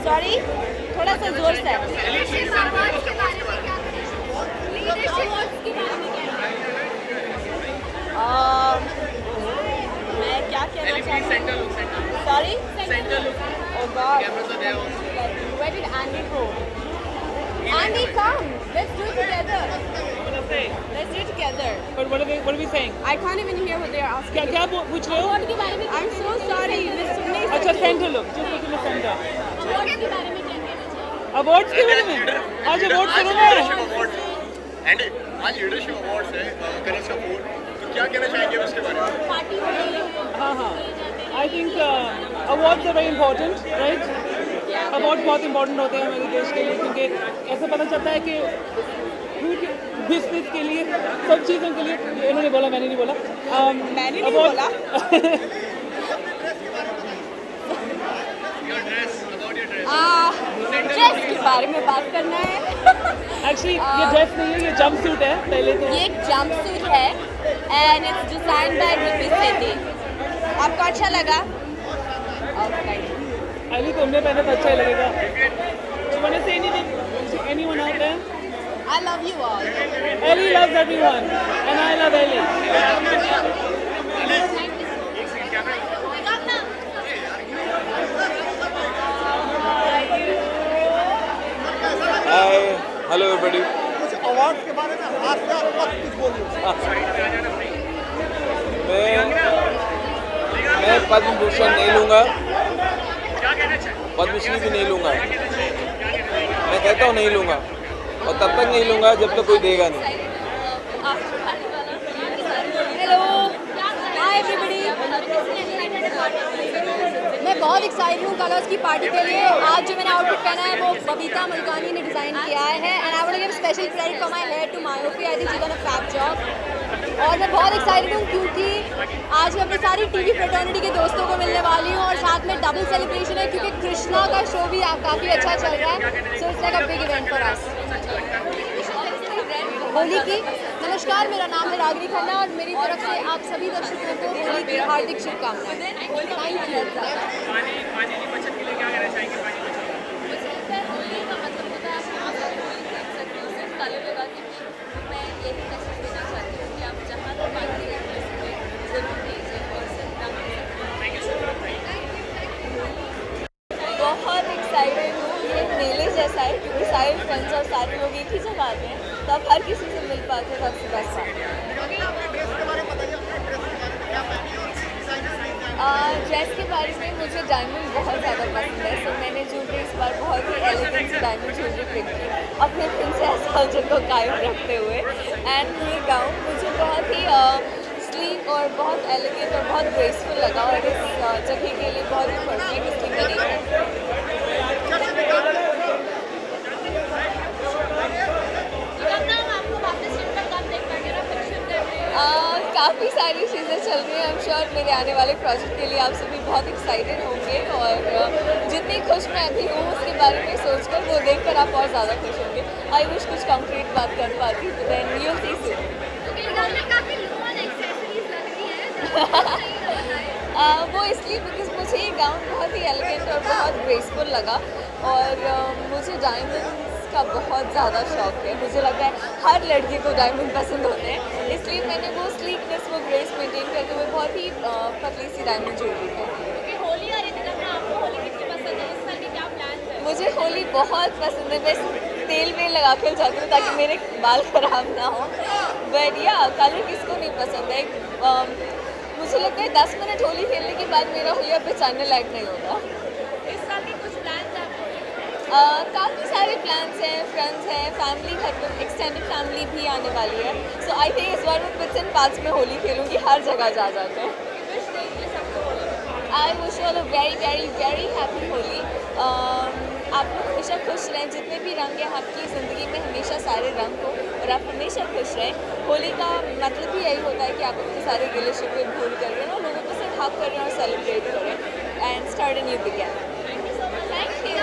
[SPEAKER 5] सॉरी, थोड़ा सा जोर से। मैं क्या कहना चाहती हूँ? Sorry? Oh God. Where did Andy go? Andy, come. Let's do it together. Let's do it together.
[SPEAKER 7] But what are we saying?
[SPEAKER 5] I can't even hear what they are asking.
[SPEAKER 7] क्या पूछ रहे हो?
[SPEAKER 5] के बारे में I'm so sorry. मैं सुन नहीं
[SPEAKER 7] अच्छा,
[SPEAKER 5] सकती।
[SPEAKER 7] Centre look, just look in the center.
[SPEAKER 5] Awards के बारे में क्या कहना चाहिए?
[SPEAKER 7] अवार्ड्स के बारे में? आज अवार्ड शुरू है।
[SPEAKER 1] एंड आज लीडरशिप अवार्ड्स है कलर्स का बोर्ड, तो क्या कहना चाहेंगे उसके बारे में?
[SPEAKER 5] पार्टी हो रही है।
[SPEAKER 7] हाँ, I think awards are very important, right? Award बहुत इंपॉर्टेंट होते हैं हमारे देश के लिए, क्योंकि ऐसे पता चलता है कि बिजनेस के लिए, सब चीज़ों के लिए। इन्होंने बोला, मैंने नहीं बोला।
[SPEAKER 5] मैंने नहीं बोला। ड्रेस के बारे में बात करना है।
[SPEAKER 7] एक्चुअली ये ड्रेस नहीं है, ये जंप सूट है पहले तो।
[SPEAKER 5] ये एक जंप सूट है and it's design by Ripi सेठी। आपको अच्छा लगा?
[SPEAKER 7] अली तुमने पहने तो अच्छा ही लगेगा। You want to say anything to anyone out there?
[SPEAKER 5] I love you all.
[SPEAKER 7] Ellie loves everyone, and I love Ellie.
[SPEAKER 14] Hi, hello everybody.
[SPEAKER 1] कुछ अवार्ड्स के बारे में हाथ से आप कुछ बोलिए।
[SPEAKER 14] मैं पद्म भूषण नहीं लूँगा, पद्मश्री भी नहीं लूँगा। मैं कहता हूँ नहीं लूँगा, और तब तक नहीं लूँगा जब तक कोई देगा नहीं।
[SPEAKER 5] Hello, hi everybody. मैं बहुत एक्साइटेड हूँ कलर्स की पार्टी के लिए। आज जो मैंने आउटफिट पहना है वो बबीता मुल्कानी ने डिज़ाइन किया है and I want to give special credit for my hair to Myofi. I think she done a fab job. और मैं बहुत एक्साइटेड हूँ क्योंकि आज मैं अपनी सारी टीवी फ्रेटर्निटी के दोस्तों को मिलने वाली हूँ और साथ में डबल सेलिब्रेशन है क्योंकि कृष्णा का शो भी काफ़ी अच्छा चल रहा है। So it's like a big event for us. Holi की नमस्कार, मेरा नाम है रागिनी खन्ना और मेरी तरफ से आप सभी दर्शकों को होली की हार्दिक शुभकामनाएं। Thank you. बहुत एक्साइटेड हूँ। ये एक मेले जैसा है क्योंकि सारे फ्रेंड्स और सारे लोग एक ही जगह आते हैं, तो अब हर किसी से मिल पाते हैं। सबसे बेस्ट ड्रेस के बारे में मुझे डायमंड बहुत ज़्यादा पसंद है, सो मैंने ज्वेलरी इस बार बहुत ही एलिगेंट डायमंड ज्वेलरी पिक की अपने प्रिंसेस कल्चर को कायम रखते हुए। एंड ये गाउन मुझे बहुत ही स्लीक और बहुत एलिगेंट और बहुत ग्रेसफुल लगा और इस जगह के लिए बहुत ही परफेक्ट इसलिए काफ़ी सारी चीज़ें चल रही हैं। आई एम श्योर मेरे आने वाले प्रोजेक्ट के लिए आप सभी बहुत एक्साइटेड होंगे और जितनी खुश मैं अभी हूँ उसके बारे में सोचकर वो देखकर आप और ज़्यादा खुश होंगे। आई विश कुछ कंक्रीट बात कर पाती तो देन यू सी सून। वो इसलिए बिकॉज मुझे ये गाउन बहुत ही एलिगेंट और बहुत ग्रेसफुल लगा और मुझे डायमंड्स का बहुत ज़्यादा शौक है। मुझे लगता है हर लड़की को डायमंड पसंद होते हैं, इसलिए मैंने वो स्लीकनेस वो ग्रेस मेंटेन करते हुए बहुत ही पतली सी डायमंड ज्वेलरी पहनी। होली आ रही थी, आपको होली कितनी पसंद है? इस साल के क्या प्लान है? मुझे होली बहुत पसंद है, मैं तेल वेल लगा कर जाती हूँ ताकि मेरे बाल खराब ना हो। बट या कलर किसको नहीं पसंद है। मुझे लगता है 10 मिनट होली खेलने के बाद मेरा होलिया पहचानने लायक नहीं होता। इस साल के कुछ प्लान काफ़ी सारे प्लान्स हैं, फ्रेंड्स हैं, फैमिली घर पर एक्सटेंडेड फैमिली भी आने वाली है। सो आई थिंक इस बार मैं पिट्स एंड पार्ट्स में होली खेलूँगी हर जगह जा जाकर। I wish you all a very very very happy Holi. आप लोग हमेशा खुश रहें, जितने भी रंग हैं आपकी ज़िंदगी में हमेशा सारे रंग हो और आप हमेशा खुश रहें। होली का मतलब ही यही होता है कि आप अपने सारे गिले शिकवे भूल कर रहे हैं और लोगों को सिर्फ हक करें और सेलिब्रेट करें and start a new begin. Thank you so much. Thank you.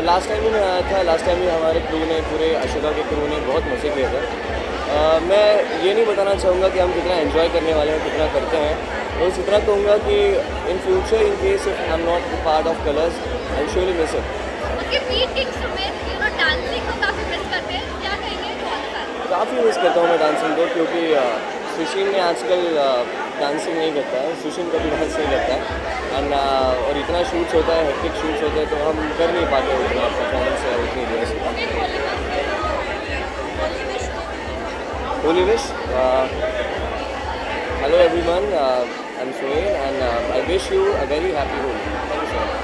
[SPEAKER 15] Last time भी मैं आया था, लास्ट टाइम भी हमारे क्रू ने पूरे अशोका के क्रू ने बहुत मज़े किए थे। मैं ये नहीं बताना चाहूँगा कि हम कितना एंजॉय करने वाले हैं, कितना करते हैं, बस इतना कहूँगा कि in future in case if I am not part of colours I will surely miss it. काफ़ी मिस करता हूँ मैं डांसिंग को, क्योंकि सुशील ने आजकल डांसिंग नहीं करता है, सुशील कभी डांस नहीं करता है एंड और इतना शूट्स होता है, हेक्टिक शूट्स होते हैं, तो हम कर नहीं पाते उतना परफॉर्मेंस है उतनी देर से। Holi wish, hello everyone, I am Sunil and I wish you a very happy Holi. Thank you so much.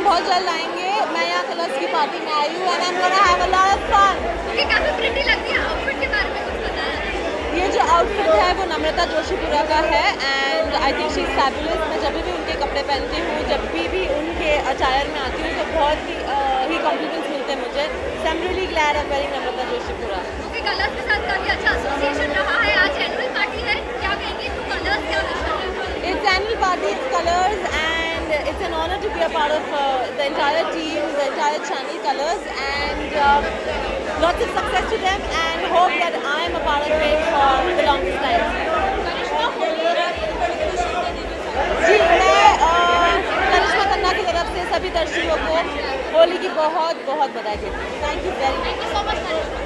[SPEAKER 6] बहुत जल्द आएंगे। मैं यहाँ कलर्स की पार्टी में आई हूँ and I am gonna have a lot of fun.
[SPEAKER 12] Okay, काफी प्रिटी लगती है। आउटफिट के बारे में कुछ बताया?
[SPEAKER 6] ये जो आउटफिट है वो नम्रता जोशीपुरा का है and I think she is fabulous. मैं जब भी उनके कपड़े पहनती हूँ, जब भी उनके अचायर में आती हूँ तो बहुत ही कॉम्प्लीमेंट्स मिलते हैं मुझे। So I am really glad I am wearing Namrata Joshipura.
[SPEAKER 12] Okay, Colors के साथ काफी अच्छा एसोसिएशन रहा है। आज एनुअल पार्टी है, क्या कहेंगे? तो कलर्स क्या विजन है?
[SPEAKER 6] It's annual party, it's colors, and it's an honor to be a part of the entire team, the entire channel Colors, and lots of success to them, and hope that I am a part of it for the longest time. जी, मैं करिश्मा खन्ना की तरफ से
[SPEAKER 7] सभी दर्शकों को होली की बहुत बहुत बधाई देती हूँ। Thank you very much.
[SPEAKER 12] So much Karishma.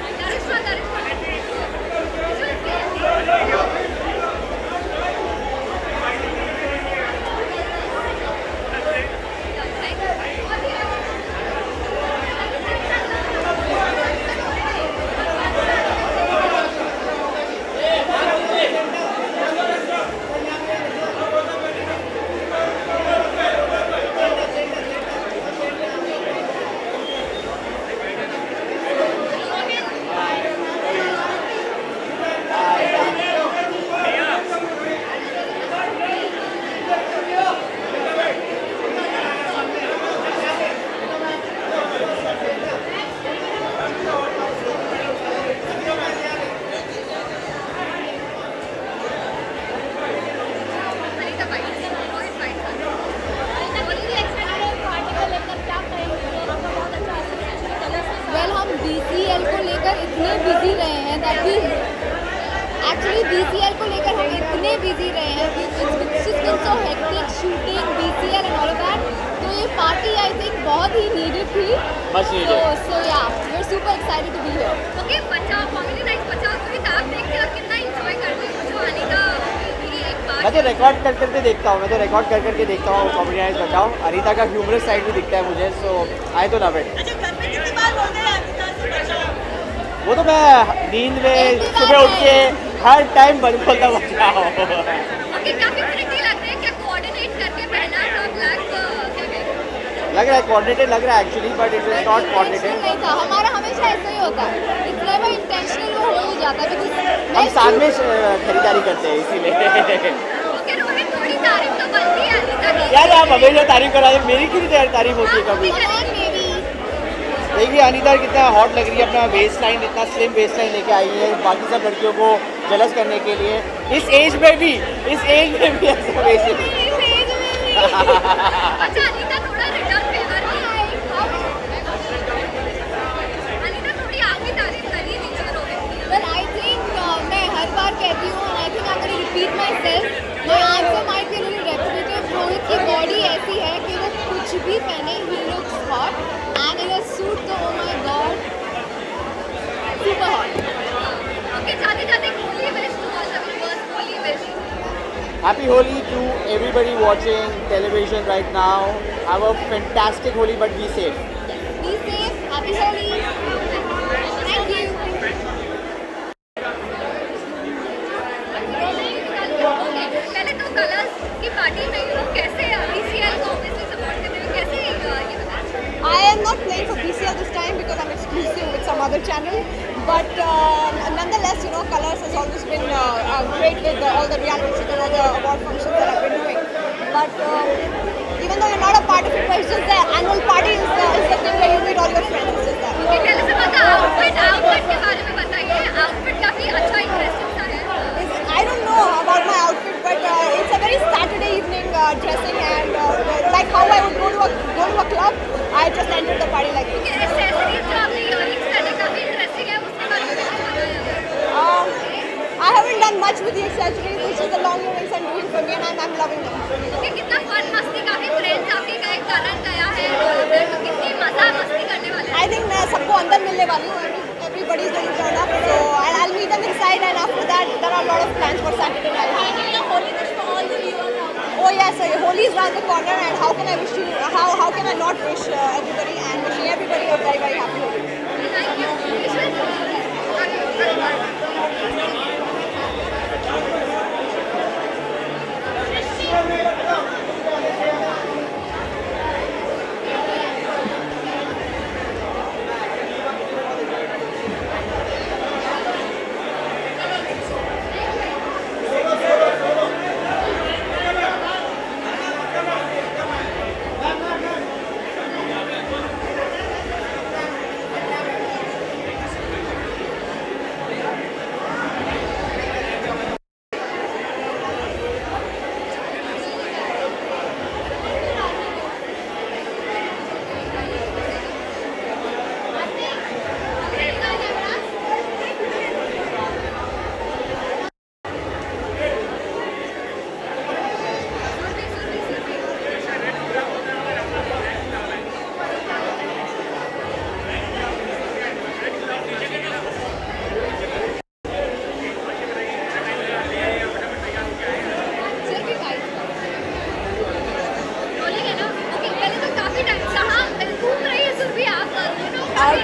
[SPEAKER 6] Well हम BCL को लेकर इतने बिजी रहे हैं दैट वी एक्चुअली BCL को लेकर हम इतने बिजी रहे हैं कि it's been so hectic shooting BCL and all of that. तो ये पार्टी आई थिंक बहुत ही नीडेड थी।
[SPEAKER 3] Much needed.
[SPEAKER 6] So yeah, we're super excited to be here.
[SPEAKER 12] Okay बचाओ फैमिली नाइट बचाओ तो आप देखते हो कितना एंजॉय करते हो जो अनीता की एक बात
[SPEAKER 7] मैं तो रिकॉर्ड कर करके देखता हूँ देखता हूँ कॉमेडी नाइट बचाओ। अनीता का ह्यूमरस साइड भी दिखता है मुझे, सो आई तो लव इट। वो तो मैं नींद में सुबह उठ के हर टाइम बोलता बचाओ।
[SPEAKER 12] ओके काफी प्रिटी लग रहे हैं क्या कोऑर्डिनेट करके पहना था ब्लैक क्या कहते
[SPEAKER 7] लग रहा है कोऑर्डिनेटेड लग रहा है actually, but it is not coordinated.
[SPEAKER 6] नहीं था हमारा, हमेशा ऐसा ही होता है, इट्स नेवर इंटेंशनल, वो हो ही जाता है बिकॉज़
[SPEAKER 7] हम साथ में खरीदारी करते हैं इसीलिए।
[SPEAKER 12] ओके रोहित थोड़ी तारीफ तो बनती है अनीता की।
[SPEAKER 7] यार आप हमेशा तारीफ करा रहे, मेरी क्यों तारीफ होती है कभी? देखिए अनीता कितना हॉट लग रही है, अपना वेस्ट लाइन इतना स्लिम वेस्ट लाइन लेके आई है बाकी सब लड़कियों को जलस करने के लिए। इस एज में भी ऐसा वेस्ट
[SPEAKER 12] अच्छा अनीता थोड़ा रिटर्न फेवर अनीता थोड़ी आगे तारीफ करी नीचे रोहित की।
[SPEAKER 6] वेल आई थिंक मैं हर बार कहती हूँ and I think I am going to repeat myself, my answer might be little repetitive. Rohit की बॉडी ऐसी है कि वो कुछ भी पहने ही looks hot and in a suit तो oh my god super hot.
[SPEAKER 12] Okay जाते जाते Holi wish to all the viewers, Holi wish.
[SPEAKER 7] Happy Holi to everybody watching television right now. Have a fantastic Holi, but be safe.
[SPEAKER 6] Be safe, happy Holi. Thank you.
[SPEAKER 12] पहले तो colours की party में कैसे BCL को obviously support करते हैं, कैसे ये बताएं?
[SPEAKER 6] I am not playing for BCL this time because I'm exclusive with some other channel. But nonetheless, you know, Colors has always been great with all the reality shows and all the award functions that I've been doing. But even though you're not a part of it, but it's just the annual party is the thing where you meet all your friends. It's just that.
[SPEAKER 12] पहले से बता outfit के बारे में बताइए, outfit काफी अच्छा interesting सा है।
[SPEAKER 6] I don't know about my outfit, but it's a very Saturday evening dressing and like how I would go to a club, I just entered the party like this.
[SPEAKER 12] Accessories जो आपने earrings पहने काफी interesting है, उसके बारे में कुछ बताइए।
[SPEAKER 6] I haven't done much with the accessories. It's just the long earrings I'm doing for me, and I'm loving them.
[SPEAKER 12] Okay कितना फन मस्ती, काफी फ्रेंड्स आपके गए, करण गया है, तो कितनी मजा मस्ती करने वाले हैं।
[SPEAKER 6] I think मैं सबको अंदर मिलने वाली हूँ. Everybody is going to turn up, so I'll meet them inside, and after that there are a lot of plans for Saturday night.
[SPEAKER 12] Holi wish for all the viewers.
[SPEAKER 6] Oh yes, Holi is around the corner, and how can I wish you? How can I not wish everybody and wishing everybody a very very happy Holi.
[SPEAKER 12] Thank you.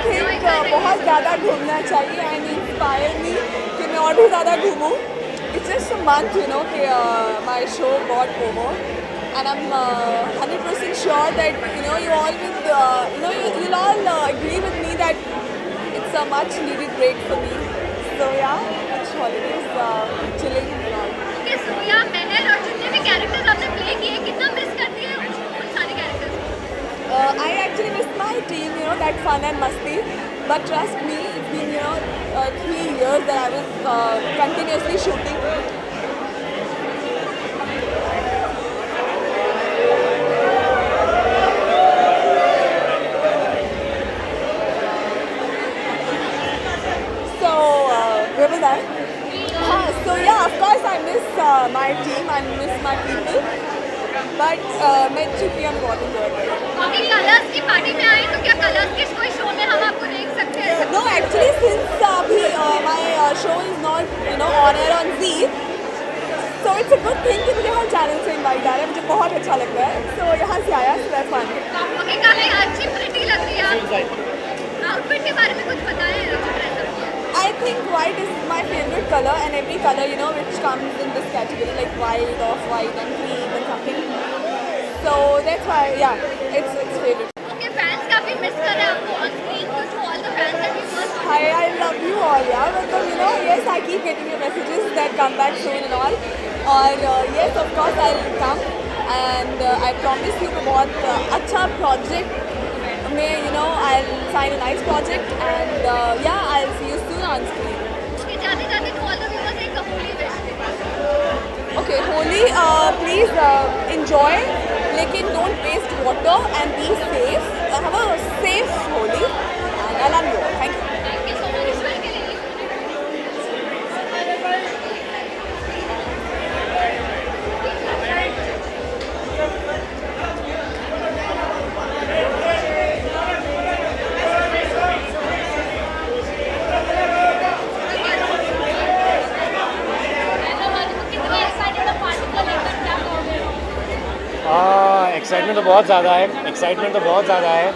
[SPEAKER 6] Think बहुत ज़्यादा घूमना चाहिए and inspire me कि मैं और भी ज़्यादा घूमूँ. It's just a month, you know, कि my show got over and I'm 100% sure that, you know, you all will, you'll all agree with me that it's a much needed break for me. So yeah, it's holidays, chilling and all.
[SPEAKER 12] Okay, so yeah, मैंने और जितने भी characters आपने play किए कितना miss करती है उन सारे characters?
[SPEAKER 6] I actually miss my team, you know, that fun and musty. But trust me, it's been, you know, 3 years that I was continuously shooting. So, where was I? So yeah, of course I miss my team, I miss my people. But मैं छुट्टियाँ में बहुत enjoy कर रही हूँ.
[SPEAKER 12] अभी colours की party में आए तो क्या कलर्स के कोई शो में हम आपको देख सकते हैं?
[SPEAKER 6] No, actually since अभी my show is not, you know, on air on Zee, so it's a good thing कि मुझे हर चैनल से इनवाइट आ रहा है. मुझे बहुत अच्छा लग रहा है. So यहाँ से आया, so that's fun.
[SPEAKER 12] ओके, काफी अच्छी प्रिटी लग रही है आप. आउटफिट के बारे में कुछ बताएं.
[SPEAKER 6] I think white is my favorite color, and every color, you know, which comes in this category, like white, off-white, and cream, and something. So that's why, yeah, it's favorite.
[SPEAKER 12] Okay, fans काफी miss कर रहे हैं आपको on screen. So to all the fans that you first.
[SPEAKER 6] Hi, I love you all, yeah. Because you know, yes, I keep getting your messages that come back soon and all. Or yes, of course, I'll come, and I promise you कि बहुत अच्छा project में, you know, I'll sign a nice project, and yeah, I'll see you soon on screen.
[SPEAKER 12] Okay, जाते-जाते to all the viewers एक Holi wish.
[SPEAKER 6] Okay, Holi, please enjoy, लेकिन don't waste water and be safe. Have a safe Holi, and I love you all. Thank you.
[SPEAKER 12] Thank you so much for getting me.
[SPEAKER 16] Excitement तो बहुत ज़्यादा है.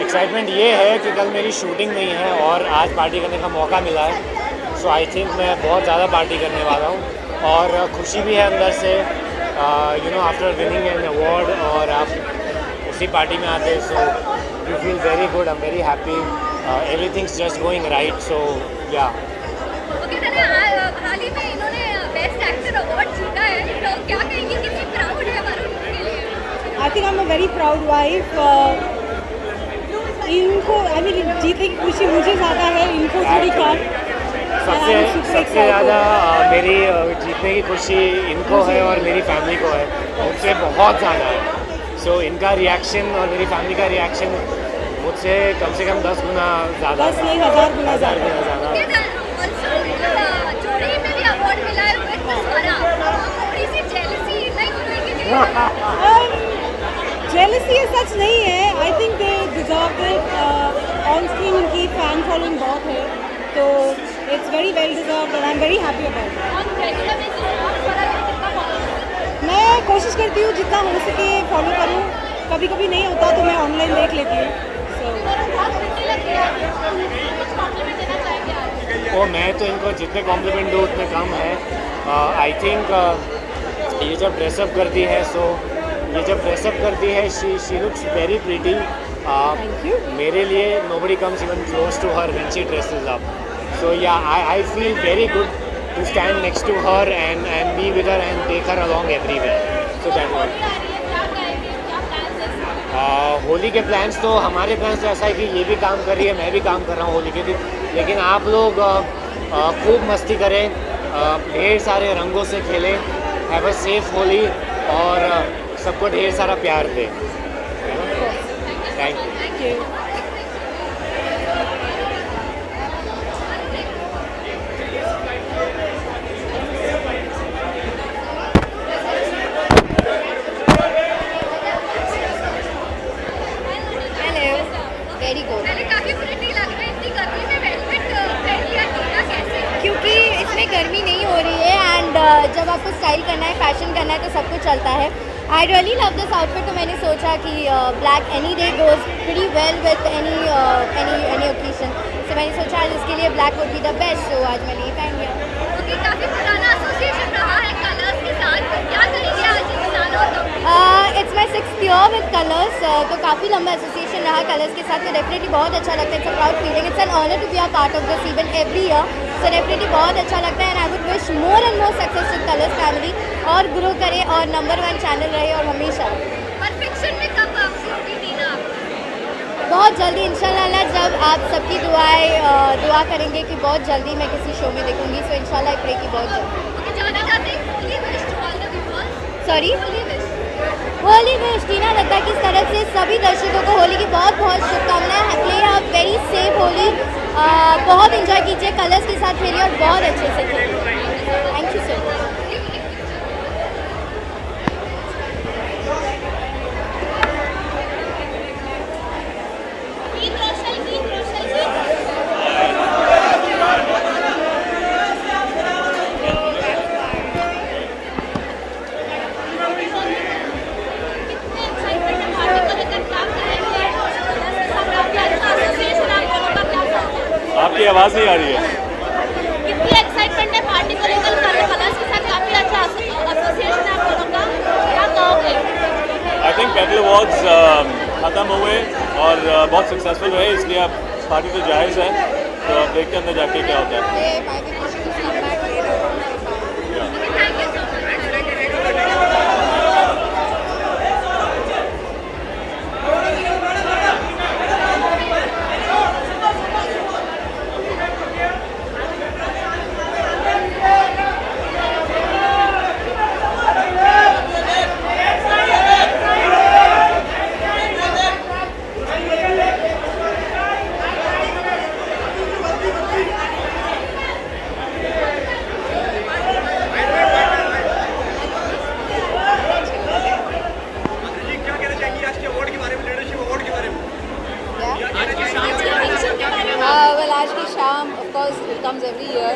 [SPEAKER 16] Excitement ये है कि कल मेरी शूटिंग नहीं है और आज पार्टी करने का मौका मिला है. सो आई थिंक मैं बहुत ज़्यादा पार्टी करने वाला हूँ और खुशी भी है अंदर से, you know, after winning an award और आप उसी पार्टी में आते. So you feel very good. I am very happy. Everything's just going right. So या
[SPEAKER 12] ओके, हाल ही में इन्होंने बेस्ट एक्टर अवार्ड जीता है, तो क्या कहेंगे, कितनी प्राउड है वरुण के लिए?
[SPEAKER 17] आई think I am a very proud wife. इनको आई मीन जीतने की खुशी मुझे ज़्यादा है, इनको थोड़ी कम.
[SPEAKER 16] सबसे ज़्यादा मेरी जीतने की खुशी इनको है और मेरी फैमिली को है. मुझसे बहुत ज़्यादा है. सो इनका रिएक्शन और मेरी फैमिली का रिएक्शन मुझसे कम से कम 10 गुना ज़्यादा,
[SPEAKER 17] 10,000 गुना ज़्यादा.
[SPEAKER 12] जोड़ी में भी अवार्ड मिला है विद स्वरा. थोड़ी सी जेलसी नहीं हो रही है?
[SPEAKER 17] जेलसी सच नहीं है. I think they deserve it. On screen इनकी फैन फॉलोइंग बहुत है, तो it's very well deserved and I am very happy about it. मैं कोशिश करती हूँ जितना हो सके फॉलो करूँ. कभी कभी नहीं होता तो मैं ऑनलाइन देख लेती हूँ.
[SPEAKER 16] और मैं तो इनको जितने कॉम्प्लीमेंट दूँ उतने कम है. आई थिंक ये जब ड्रेसअप करती है, ये जब ड्रेसअप करती है, शी लुक्स वेरी प्रीटी. मेरे लिए nobody comes even close to her when she dresses up. So yeah, I feel very good to stand next to her and be with her and take her along everywhere. So that was. Holi के plans तो हमारे plans तो ऐसा है कि ये भी काम कर रही है, मैं भी काम कर रहा हूँ होली के दिन. लेकिन आप लोग खूब मस्ती करें, ढेर सारे रंगों से खेलें, हैव अ सेफ होली और सबको ढेर सारा प्यार दें. Thank you.
[SPEAKER 5] क्योंकि इसमें गर्मी नहीं हो रही है एंड जब आपको स्टाइल करना है, फैशन करना है तो सब कुछ चलता है. I really love this outfit, तो मैंने सोचा कि black any day goes pretty well with any occasion. So मैंने सोचा आज इसके लिए black would be the best, so आज मैंने ये पहन लिया.
[SPEAKER 12] क्योंकि काफी पुराना एसोसिएशन रहा है कलर्स के साथ, क्या करेंगे आज इस साल और
[SPEAKER 5] It's my 6th year with Colors, तो काफ़ी लंबा एसोसिएशन रहा कलर्स के साथ, तो डेफिनेटली बहुत अच्छा लगता है. It's a proud feeling, it's an honour to be a part of this event every year, so definitely बहुत अच्छा लगता है. And I would wish more and more success to Colors family और ग्रो करे और नंबर 1 चैनल रहे और हमेशा.
[SPEAKER 12] परफेक्शन में कब पहुंचेगी टीना?
[SPEAKER 5] बहुत जल्दी इंशाल्लाह, जब आप सबकी दुआ करेंगे कि बहुत जल्दी मैं किसी शो में देखूंगी, सो इंशाल्लाह आई प्रे कि बहुत जल्दी.
[SPEAKER 12] जाना चाहते हैं Holi wish to all the viewers.
[SPEAKER 5] Sorry, Holi wish Tina Datta की तरफ से सभी दर्शकों को होली की बहुत बहुत शुभकामनाएं. Play a very safe Holi, बहुत एंजॉय कीजिए, कलर्स के साथ खेलिए और बहुत अच्छे से खेलिए. Thank you so much.
[SPEAKER 18] आपकी आवाज़ नहीं आ रही है.
[SPEAKER 12] कितनी एक्साइटमेंट है पार्टी को लेकर? कलर्स के साथ काफी अच्छा एसोसिएशन है आप लोगों का, क्या कहोगे?
[SPEAKER 18] आई थिंक पेडल अवार्ड्स ख़त्म हुए और बहुत सक्सेसफुल रहे, इसलिए अब पार्टी तो जायज़ है, तो अब देखते हैं अंदर जाके क्या होता है.
[SPEAKER 6] Well, आज की शाम of course it comes every year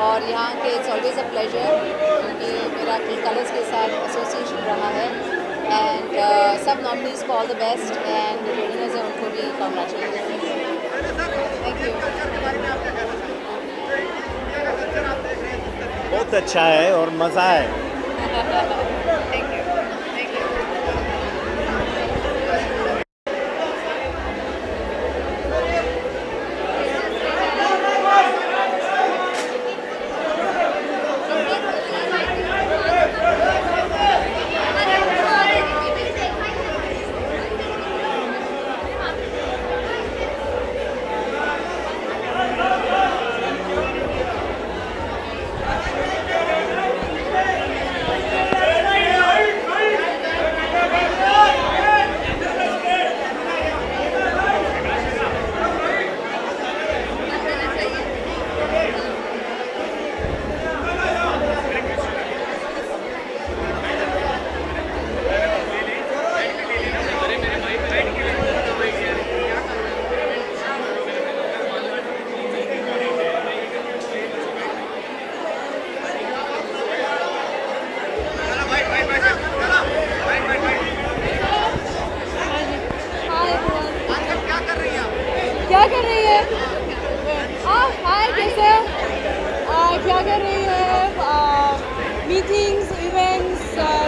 [SPEAKER 6] और यहाँ के it's always a pleasure क्योंकि मेरा कलर्स के साथ एसोसिएशन रहा है. एंड सब नॉमिनीज को ऑल द बेस्ट एंड जो विनर्स हैं उनको भी कॉन्ग्रेचुलेशन. Thank you.
[SPEAKER 16] बहुत अच्छा है और मज़ा है.
[SPEAKER 6] Thank you. क्या कर रही है? हाय, कैसे? क्या कर रही है? Meetings, events,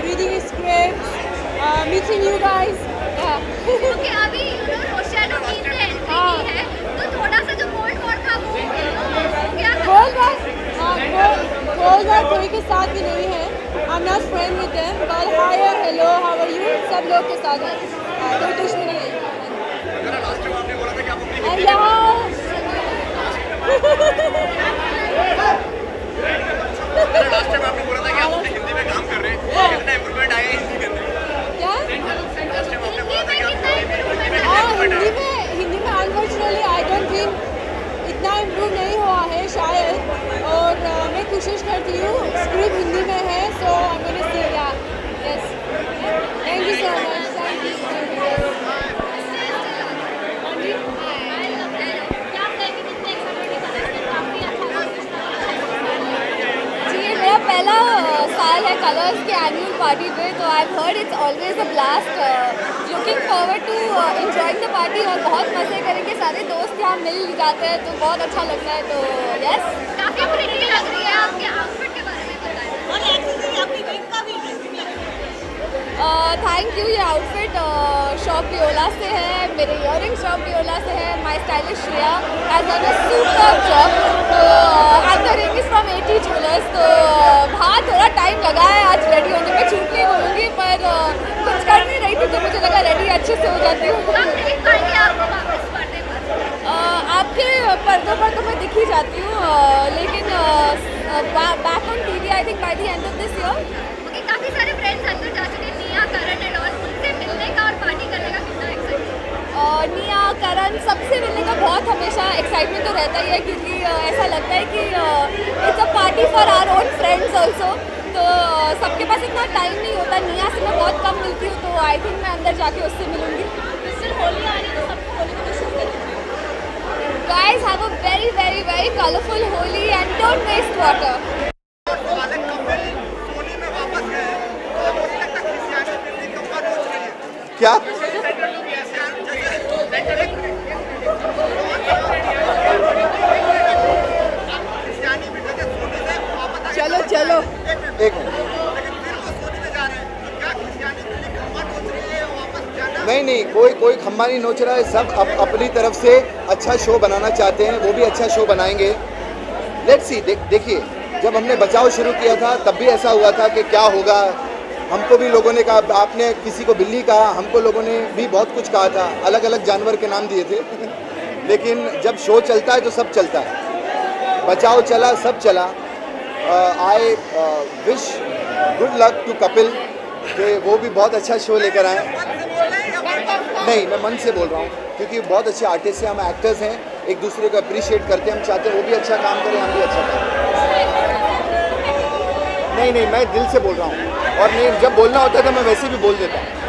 [SPEAKER 6] reading scripts, meeting you guys.
[SPEAKER 12] Okay, अभी रोशन और टीम ने एंट्री की है, तो थोड़ा सा जो कोल्ड वॉर था वो क्या
[SPEAKER 6] कोल्ड वॉर कोई के साथ भी नहीं है. I am not friend with them, but hi, hello, how are you, सब लोग के साथ है, कोई दुश्मनी नहीं.
[SPEAKER 1] लास्ट टाइम आपने बोला था कि आप हिंदी में काम कर रहे हैं, कितना इम्प्रूवमेंट आया हिंदी के अंदर?
[SPEAKER 6] क्या?
[SPEAKER 1] लास्ट टाइम आपने बोला था कि आप
[SPEAKER 6] हिंदी में अनफॉर्चुनेटली आई डोंट थिंक इतना इम्प्रूव नहीं हुआ है शायद, और मैं कोशिश करती हूँ. स्क्रिप्ट हिंदी में है, so I am gonna see. Yes, thank you so much. पहला साल है कलर्स के एनुअल
[SPEAKER 5] पार्टी पे, तो I heard it's always a blast. Looking forward to enjoying the party और बहुत मज़े करेंगे. सारे दोस्त यहाँ मिल जाते हैं तो बहुत अच्छा लगता है. तो यस,
[SPEAKER 12] काफी प्रिटी लग रही है. आपके आउटफिट के बारे में बताएं. और एक्सेसरी आपकी विग का भी इंटरेस्टिंग लग रही है.
[SPEAKER 5] Thank you. ये आउटफिट शॉप पियोला से है. मेरे इयररिंग शॉप पियोला से है. My stylish Shreya has done a super job. तो and the ring is from 80 jewellers. तो हाँ, थोड़ा टाइम लगा है आज रेडी होने में. छूट नहीं बोलूँगी, पर कुछ कर नहीं रही थी तो मुझे लगा रेडी अच्छे से हो जाती हूँ. आपके पर्दों पर तो मैं दिख ही जाती हूँ, लेकिन back on TV I think by the end of this year.
[SPEAKER 12] Okay, काफी सारे फ्रेंड्स अंदर जा चुके हैं. निया, करण एंड ऑल, उनसे मिलने का और पार्टी करने का कितना एक्साइटमेंट?
[SPEAKER 5] निया, करण, सबसे मिलने का बहुत हमेशा एक्साइटमेंट तो रहता ही है, क्योंकि ऐसा लगता है कि it's a party for our own friends also. तो सबके पास इतना टाइम नहीं होता. निया से मैं बहुत कम मिलती हूँ, तो आई थिंक मैं अंदर जाके उससे मिलूंगी.
[SPEAKER 12] सिर्फ होली आ रही है तो सबको होली को विश करेंगे.
[SPEAKER 5] Guys, have a very, very, very colorful Holi and don't waste water.
[SPEAKER 8] क्या
[SPEAKER 7] चलो चलो
[SPEAKER 8] एक मिनट. नहीं, कोई खम्बा नहीं नोच रहा है. सब अपनी तरफ से अच्छा शो बनाना चाहते हैं. वो भी अच्छा शो बनाएंगे. Let's see. देखिए, जब हमने बचाव शुरू किया था तब भी ऐसा हुआ था कि क्या होगा. हमको भी लोगों ने कहा, आपने किसी को बिल्ली कहा, हमको लोगों ने भी बहुत कुछ कहा था. अलग अलग जानवर के नाम दिए थे. लेकिन जब शो चलता है तो सब चलता है. बचाव चला, सब चला. I wish good luck to Kapil कि वो भी बहुत अच्छा शो लेकर आए. नहीं, मैं मन से बोल रहा हूँ, क्योंकि बहुत अच्छे आर्टिस्ट हैं. हम एक्टर्स हैं, एक दूसरे को अप्रिशिएट करते हैं. हम चाहते हैं वो भी अच्छा काम करें, हम भी अच्छा करें. नहीं, मैं दिल से बोल रहा हूँ. और नहीं, जब बोलना होता है तो मैं वैसे भी बोल देता हूँ.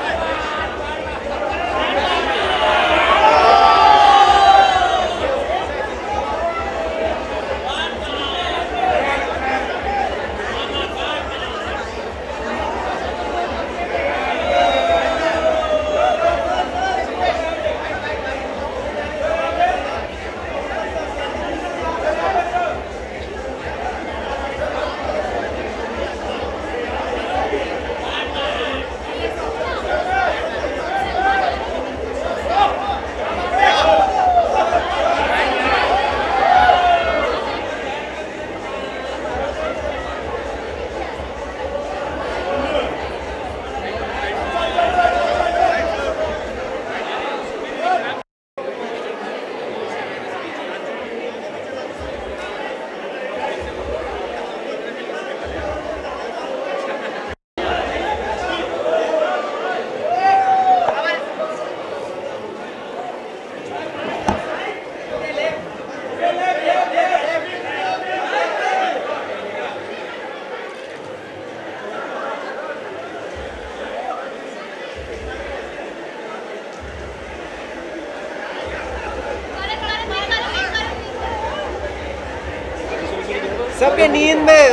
[SPEAKER 7] सबके नींद में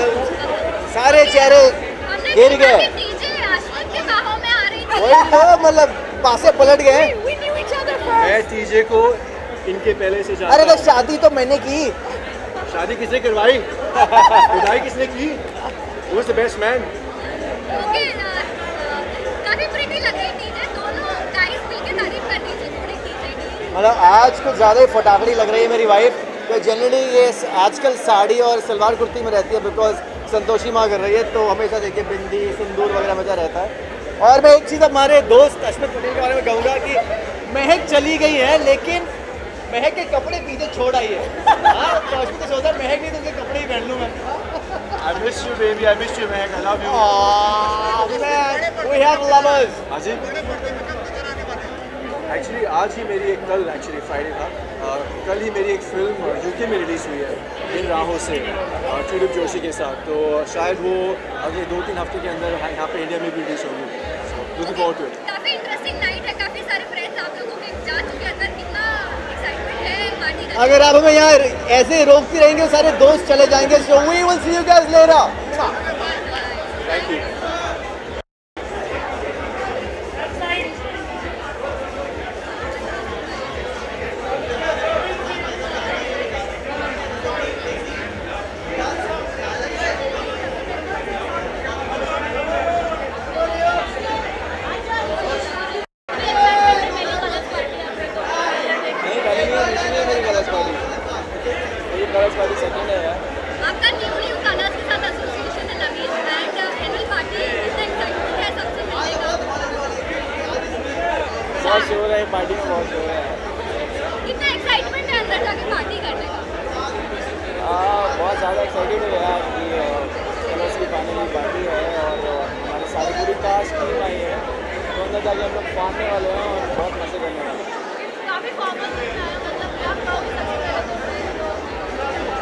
[SPEAKER 7] सारे चेहरे गिर गए. वही तो, मतलब पासे पलट गए.
[SPEAKER 10] मैं टीजे को इनके पहले से जानता.
[SPEAKER 7] अरे तो शादी तो मैंने की.
[SPEAKER 10] शादी किसने करवाई? विदाई किसने की? Who was the best man?
[SPEAKER 12] काफी प्रिटी लग रही थी. दोनों गाइस मिलके तारीफ कर दीजिए थोड़ी टीजे की.
[SPEAKER 7] मतलब आज कुछ ज़्यादा ही फटाफड़ी लग रही है मेरी वाइफ. तो जनरली ये आजकल साड़ी और सलवार कुर्ती में रहती है, बिकॉज संतोषी माँ कर रही है. तो हमेशा देखिए बिंदी, सिंदूर वगैरह मजा रहता है. और मैं एक चीज़ हमारे दोस्त अश्मित पटेल के बारे में कहूँगा कि महक चली गई है, लेकिन महक के कपड़े पीछे छोड़ आई है. हाँ, तो अश्मित तो सोचा महक नहीं तो उनके कपड़े ही पहन लूँ मैं.
[SPEAKER 10] I miss you baby, I miss you Mahak, I love you.
[SPEAKER 7] Man, we have lovers.
[SPEAKER 10] अजीब. एक्चुअली आज ही मेरी एक कल एक्चुअली फ्राइडे था, कल ही मेरी एक फिल्म यूके में रिलीज़ हुई है इन राहों से ट्यूलिप जोशी के साथ. तो शायद वो अगले 2-3 हफ्ते के अंदर यहाँ पे इंडिया में भी रिलीज होगी. Looking forward to it.
[SPEAKER 12] काफी इंटरेस्टिंग नाइट है. काफी सारे फ्रेंड्स आप लोगों के जा चुके हैं अंदर. कितना एक्साइटमेंट है पार्टी का.
[SPEAKER 7] अगर आप हमें यहाँ ऐसे रोकती रहेंगे सारे दोस्त चले जाएंगे. So we will see you guys later.
[SPEAKER 10] Thank you.
[SPEAKER 15] मारने वाले हैं और बहुत मजे करने वाले हैं।
[SPEAKER 12] काफी कॉमन है, मतलब क्या कहोगे सबसे पहले तो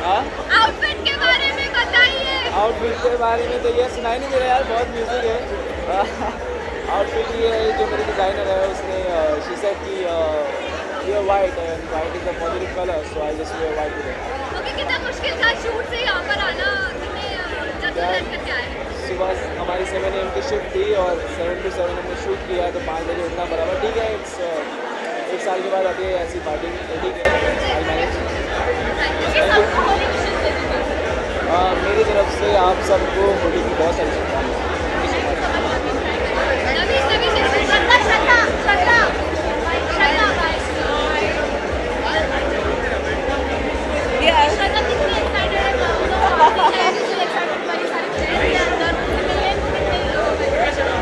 [SPEAKER 15] हाँ,
[SPEAKER 12] आउटफिट के बारे में बताइए।
[SPEAKER 15] आउटफिट के बारे में तो ये सुनाई नहीं दे रहा यार, बहुत म्यूजिक है। आउटफिट ये है, जो मेरी डिज़ाइनर है उसने शी सेड कि ये white and white is a positive colour, so I just wear white today.
[SPEAKER 12] Okay, कितना मुश्किल था शूट से यहाँ पर आना, कितने जल्दी करके आए?
[SPEAKER 15] सुबह हमारी 7 AM की शिफ्ट थी और 7 to 7 हमने शूट किया, तो 5 बजे उठना बराबर ठीक है। एक साल के बाद आती है ऐसी पार्टी, ठीक है, आई मैनेज। मेरी तरफ से आप सबको होली की बहुत सारी शुभकामनाएं।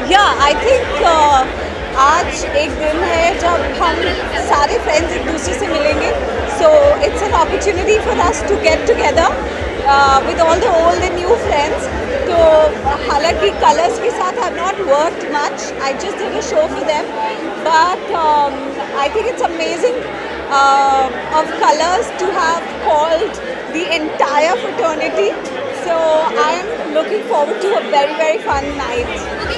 [SPEAKER 6] Yeah, I think आज एक दिन है जब हम सारे फ्रेंड्स एक दूसरे से मिलेंगे, so it's an opportunity for us to get together with all the old and new friends. तो हालांकि कलर्स के साथ I've not worked much, I just did a show for them, but I think it's amazing of Colors to have called the entire fraternity. So I am looking forward to a very, very fun night.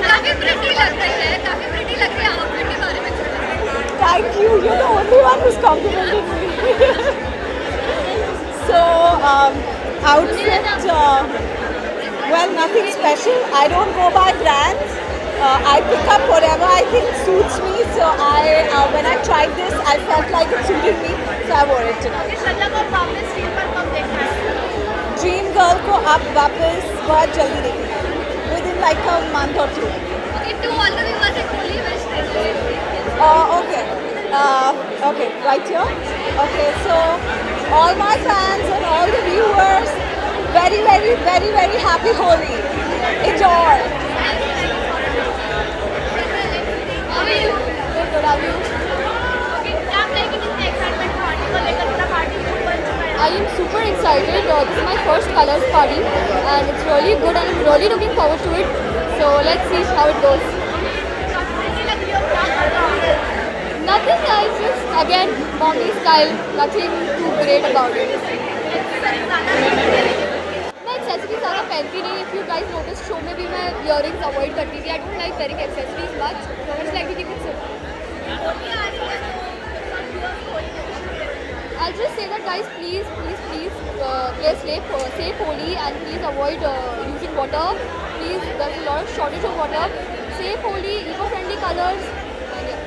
[SPEAKER 12] काफी pretty लग रही है, काफी pretty लग रही है। Outfit के बारे में
[SPEAKER 6] Thank you. You're the only one who's complimented me. So outfit, well, nothing special. I don't go by brands. I pick up whatever I think suits me. So when I tried this, I felt like it suited me, so I wore it tonight. Dream Girl को आप वापस बहुत जल्दी देखेंगे, within like a month or two.
[SPEAKER 12] Okay, to all the viewers, एक Holi wish देंगे।
[SPEAKER 6] Okay, right here. Okay, so all my fans and all the viewers, very, very, very, very happy Holi. Enjoy.
[SPEAKER 12] How are you?
[SPEAKER 6] Good, how are you?
[SPEAKER 12] Okay, क्या कहेंगे कितने excitement party को लेकर, पूरा party mood बन चुका है?
[SPEAKER 5] I am super excited. This is my first Colors party and it's really good and I'm really looking forward to it. So let's see how it goes. Nothing else, just again mommy style, nothing too great about it. मैं accessories ज़्यादा पहनती नहीं. If you guys notice, show में भी मैं earrings avoid करती थी. I don't like wearing accessories much. I just like to keep it simple. I'll just say that guys, please play safe Holi and please avoid using water. Please, there's a lot of shortage of water. Safe Holi, eco-friendly colors. And yeah.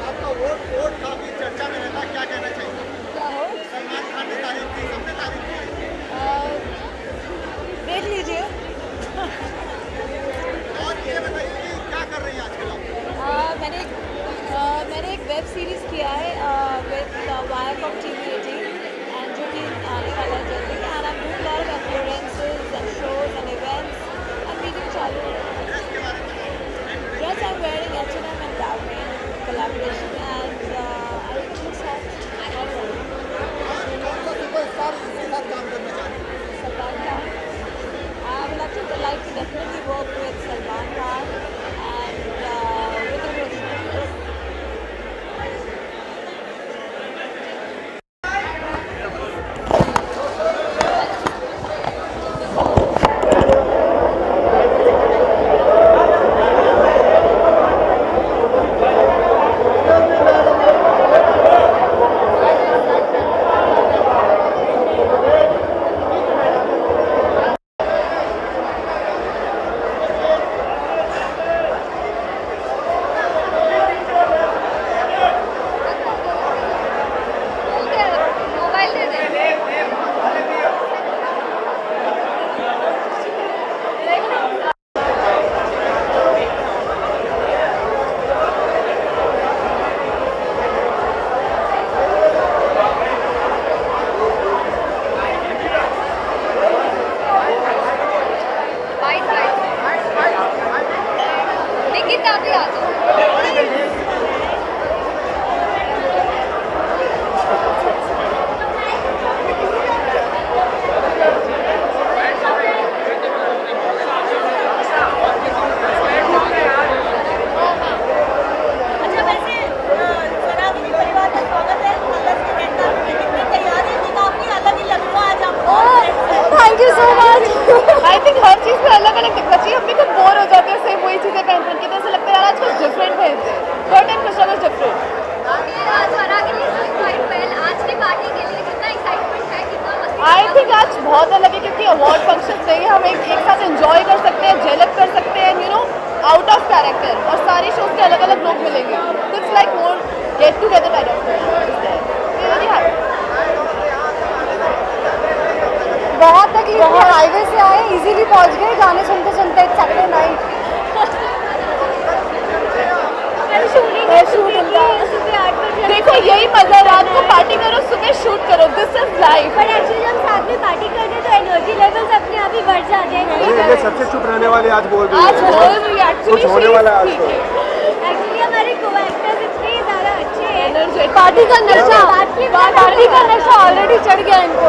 [SPEAKER 1] आपका vote काफी चर्चा में रहता, क्या कहना चाहिए? सलमान खान ने तारीफ की, सबने तारीफ की।
[SPEAKER 6] देख लीजिए।
[SPEAKER 1] और ये बताइए कि क्या कर रही हैं आजकल आप?
[SPEAKER 6] मैंने एक वेब सीरीज़ किया है विद वायाकॉम टीवी
[SPEAKER 19] होते हैं कि हम एक साथ एंजॉय कर सकते हैं, झलक कर सकते हैं, you know, out of character, और सारे शोज के अलग अलग लोग मिलेंगे, तो it's like more get together kind of.
[SPEAKER 6] बहुत तकलीफ है, हाईवे से आए, इजीली पहुंच गए, गाने सुनते सुनते सैटरडे नाइट।
[SPEAKER 19] देखो यही मजा है, रात को पार्टी करो, सुबह शूट करो, दिस इज लाइफ।
[SPEAKER 12] पर एक्चुअली हम साथ में पार्टी करते हैं तो एनर्जी लेवल्स अपने आप ही बढ़ जाते हैं।
[SPEAKER 10] ये सबसे चुप रहने वाले आज बोल रही
[SPEAKER 19] आज बोल रही है,
[SPEAKER 10] कुछ होने वाला है आज तो।
[SPEAKER 12] एक्चुअली हमारे को एक्टर्स इतने ज़्यादा अच्छे हैं।
[SPEAKER 19] एनर्जी, पार्टी का नशा ऑलरेडी चढ़ गया इनको।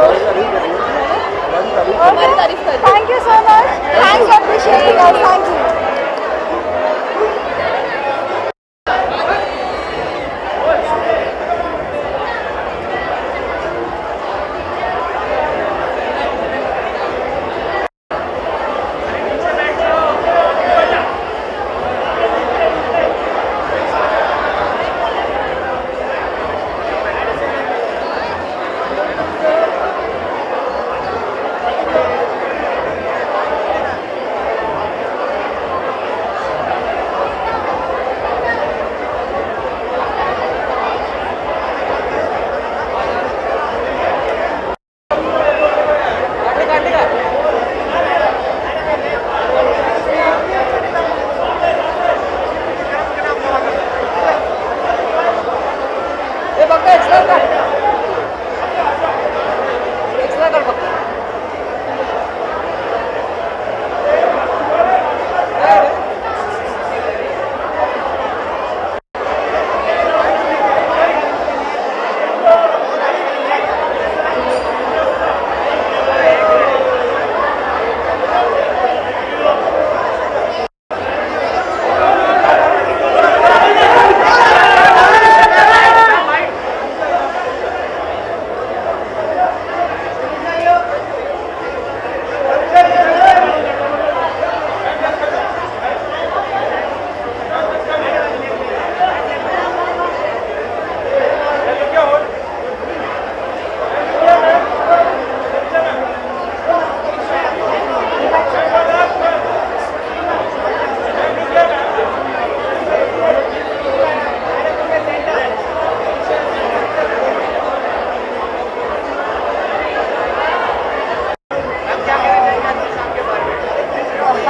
[SPEAKER 19] हमारी तारीफ कर।
[SPEAKER 6] Thank you so much, thanks for appreciating us, thank you.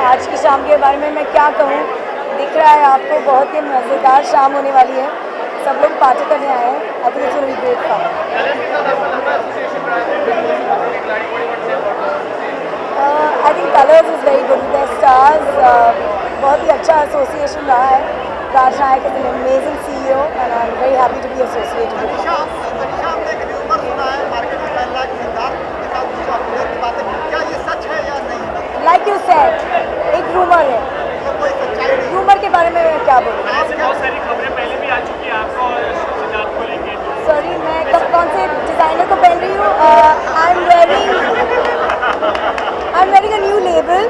[SPEAKER 6] आज की शाम के बारे में मैं क्या कहूँ, दिख रहा है आपको, बहुत ही मज़ेदार शाम होने वाली है, सब लोग पार्टी करने आए हैं। I think it's will be great fun. I think Colors is very good with stars, बहुत ही अच्छा एसोसिएशन रहा है। Raj Nayak is an amazing CEO and I am very happy to be associated with him.
[SPEAKER 1] हमने एक र्यूमर सुना है market में फैल रहा है कि सिद्धार्थ के साथ कुछ अफेयर की बातें, क्या ये सच है या नहीं?
[SPEAKER 6] लाइक यू सेड, एक रूमर है, रूमर के बारे में मैं क्या बोलूँ।
[SPEAKER 18] बहुत सारी खबरें पहले भी आ चुकी है आपको सिद्धार्थ को लेके।
[SPEAKER 6] सॉरी, मैं कब कौन से डिज़ाइनर को पहन रही हूँ? आई am wearing a new label,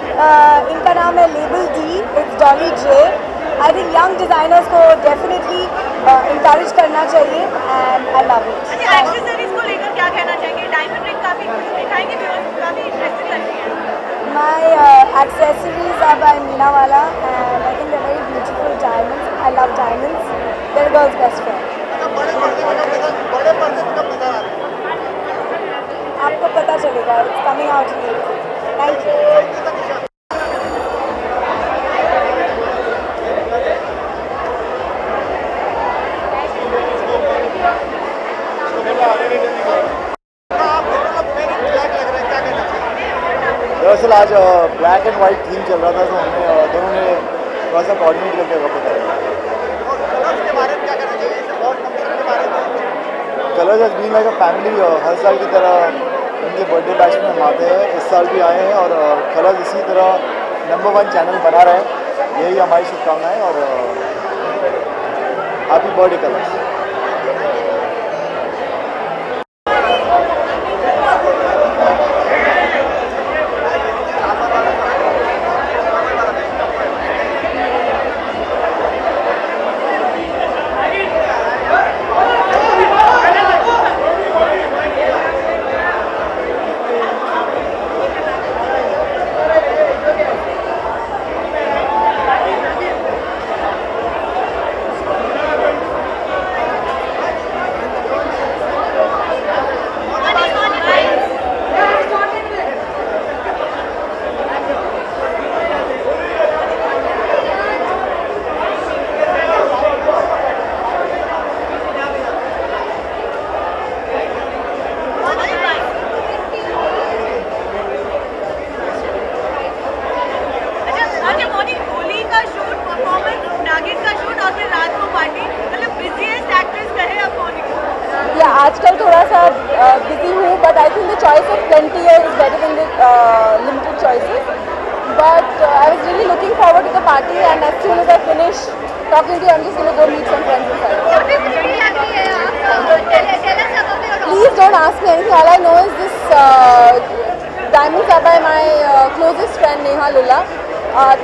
[SPEAKER 6] इनका नाम है label D, it's Dolly J। I think young designers को डेफिनेटली इंकरेज करना चाहिए and I love it.
[SPEAKER 12] Accessories को लेकर क्या कहना चाहेंगे? डायमंड रिंग काफ़ी दिखाएंगे, काफ़ी इंटरेस्टिंग लग रही है।
[SPEAKER 6] My accessories are by Meena Wala and I think they're very beautiful diamonds. I love diamonds. They're a girl's best friend. आपको पता चलेगा, it's coming out in April. Thank you.
[SPEAKER 10] दरअसल आज ब्लैक एंड वाइट थीम चल रहा था, तो हमने दोनों ने थोड़ा सा कोऑर्डिनेट करके कपड़े Colors has been like a family. हर साल की तरह उनके बर्थडे बैच में हम आते हैं, इस साल भी आए हैं और कलर्स इसी तरह नंबर 1 चैनल बना रहे हैं, यही हमारी शुभकामनाएं और हैप्पी बर्थडे कलर्स।
[SPEAKER 19] आजकल थोड़ा सा बिजी हूँ, but I think the choice of plenty is better than the limited choices. But I was really looking forward to the party, and as soon as I finish talking to you, I'm just going to go meet some friends inside.
[SPEAKER 12] काफी pretty लग रही है आप. Tell us about your
[SPEAKER 19] Please don't ask me anything. All I know is this diamonds are by my closest friend Neha Lulla.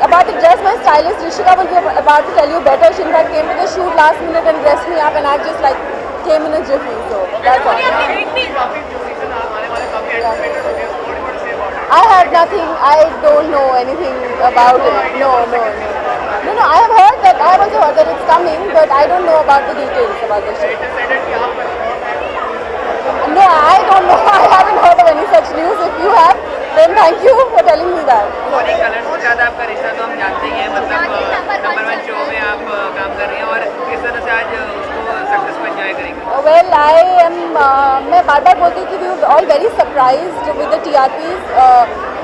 [SPEAKER 19] About the dress, my stylist Rishika will be about to tell you better. She in fact came to the shoot last minute and dressed me up, and I just like came in a jiffy. So that's all. I have nothing. I don't know anything about it. No. I have heard that. I have also heard that it's coming, but I don't know about the details about the show. No, I don't know. I haven't heard of any such news. If you have, then thank you for telling me that.
[SPEAKER 11] और एक colours के साथ आपका रिश्ता तो हम जानते ही हैं, मतलब नंबर 1 शो में आप काम कर रही हैं और किस तरह से आज उसको सक्सेस को एंजॉय करेंगे?
[SPEAKER 19] Well, मैं बार बार बोलती हूँ कि we were all very surprised with the TRPs,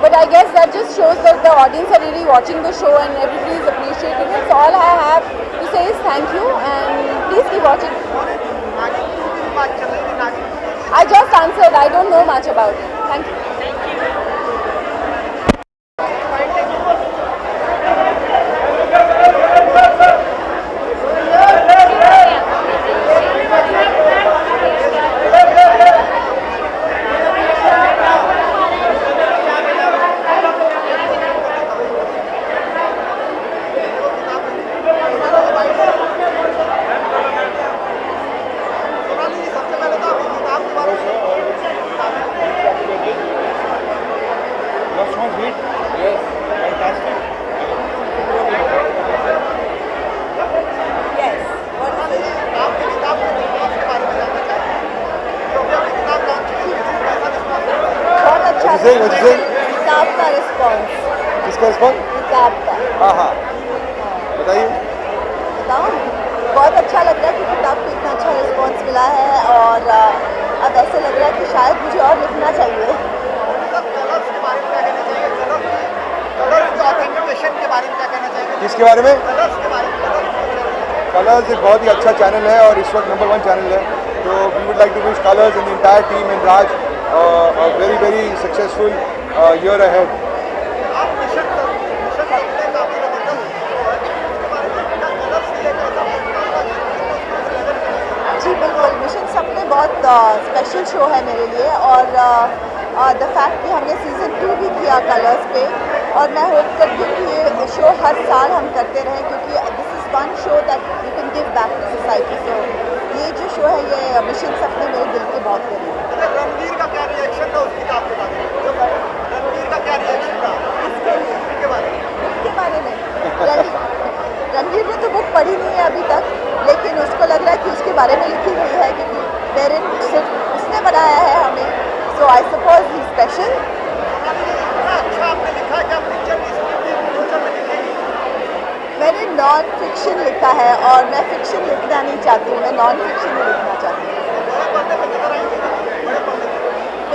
[SPEAKER 19] but I guess that just shows that the audience are really watching the show and everybody is appreciating it. So all I have to say is thank you and please keep watching. I just answered. I don't know much about it. Thank you. किताब का response.
[SPEAKER 8] किसका response?
[SPEAKER 19] किताब का.
[SPEAKER 8] हाँ बताइए.
[SPEAKER 19] बताओ. बहुत अच्छा लग रहा है कि किताब को इतना अच्छा रिस्पॉन्स मिला है और अब ऐसे लग रहा है कि शायद मुझे और लिखना चाहिए.
[SPEAKER 1] कलर्स के बारे में क्या कहना चाहिए? कलर्स के ऑथेंटिकेशन के बारे में क्या कहना चाहिए?
[SPEAKER 8] किसके बारे में?
[SPEAKER 1] कलर्स के बारे में.
[SPEAKER 8] कलर्स एक बहुत ही अच्छा चैनल है और इस वक्त नंबर 1 चैनल है. तो we would like to wish Colors and the entire team and Raj a very successful year ahead.
[SPEAKER 19] जी बिल्कुल. मिशन सपने बहुत स्पेशल शो है मेरे लिए और द फैक्ट कि हमने सीज़न 2 भी किया कलर्स पे और मैं होप करती हूँ कि ये शो हर साल हम करते रहें क्योंकि this is one show that you can give back to society. So ये जो शो है ये मिशन सपने मेरे दिल के बहुत करीब.
[SPEAKER 1] रणवीर का क्या रिएक्शन था उस किताब के बारे में? रणवीर का क्या रिएक्शन था इसके बारे में? रणवीर ने तो बुक पढ़ी नहीं है अभी तक, लेकिन उसको लग रहा है कि उसके बारे में लिखी हुई है क्योंकि पेरेंट सिर्फ उसने बनाया है हमें. सो आई सपोज ही स्पेशल. अच्छा आपने लिखा है क्या पिक्चर
[SPEAKER 19] मैंने नॉन फिक्शन लिखा है और मैं फिक्शन लिखना नहीं चाहती हूँ. मैं नॉन फिक्शन ही लिखना चाहती हूँ.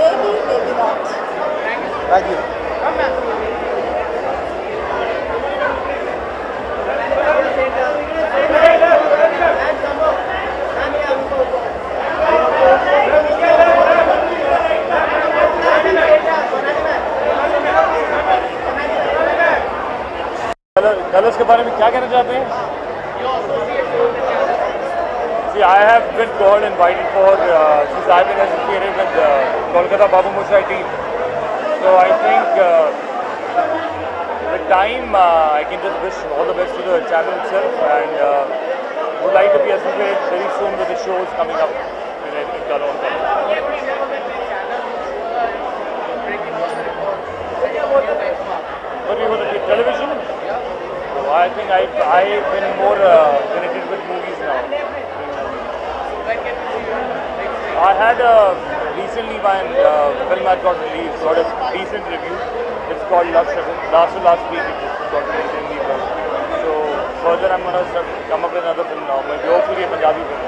[SPEAKER 19] Maybe not.
[SPEAKER 8] Thank you.
[SPEAKER 18] Colours के बारे में क्या कहना चाहते हैं? See, I have been called, invited for, since I've been associated with Kolkata Babu Moshai team. So I think with time I can just wish all the best to the channel itself and would like to be associated very soon with the shows coming up in Color on Color. But for the television? I think I've been more connected with movies now. I had recently one film that got released, got a decent review. It's called Love Shagin. Last week it got released in the So further I'm going to come up with another film now, maybe hopefully a Punjabi film.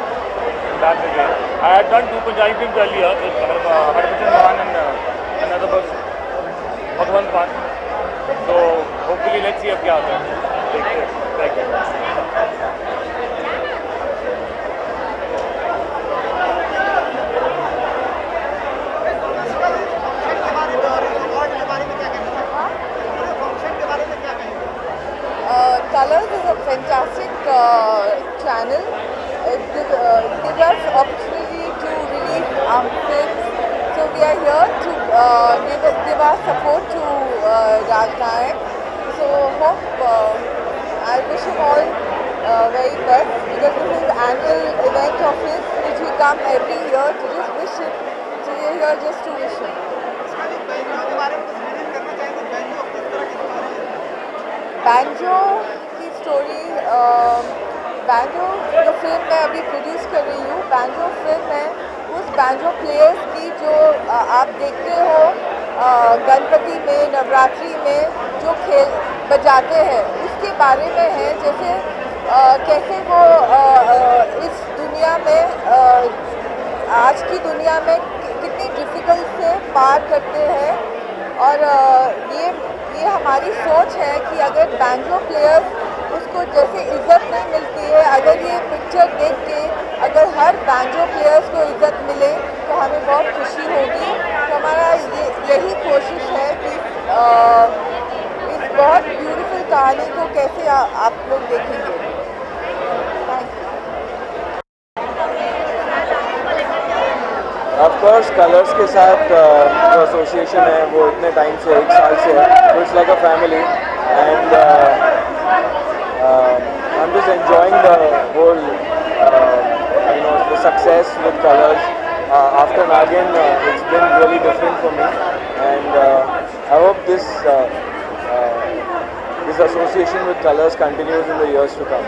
[SPEAKER 18] That's again. I had done 2 Punjabi films earlier with Harbhajan Mahan and another person, Bhagwan Khan. So hopefully let's see अब क्या होता है. Thank you.
[SPEAKER 1] support to Raj Nayak. So hope I wish him all very best because this is annual event of his which we come every year to just wish him. So we are here just to wish him. Banjo की story banjo जो film मैं अभी produce कर रही हूँ banjo film है उस banjo players की जो आप देखते हो गणपति में नवरात्रि में जो खेल बजाते हैं उसके बारे में है जैसे कैसे वो इस दुनिया में आज की दुनिया में कितनी डिफ़िकल्ट से पार करते हैं और ये हमारी सोच है कि अगर बैंजो प्लेयर्स उसको जैसे इज़्ज़त नहीं मिलती है अगर ये पिक्चर देख के अगर हर बैंजो प्लेयर्स को इज़्ज़त मिले तो हमें बहुत खुशी होगी तो हमारा यही कोशिश है कि इस बहुत ब्यूटीफुल कहानी को कैसे आप लोग देखेंगे। Thank you.
[SPEAKER 15] Of course colours के साथ जो एसोसिएशन है वो इतने टाइम से 1 साल से है तो it's like a family and I am just enjoying the whole the success with Colors after Naagin it's been really different for me and I hope this association with colors continues in the years to come.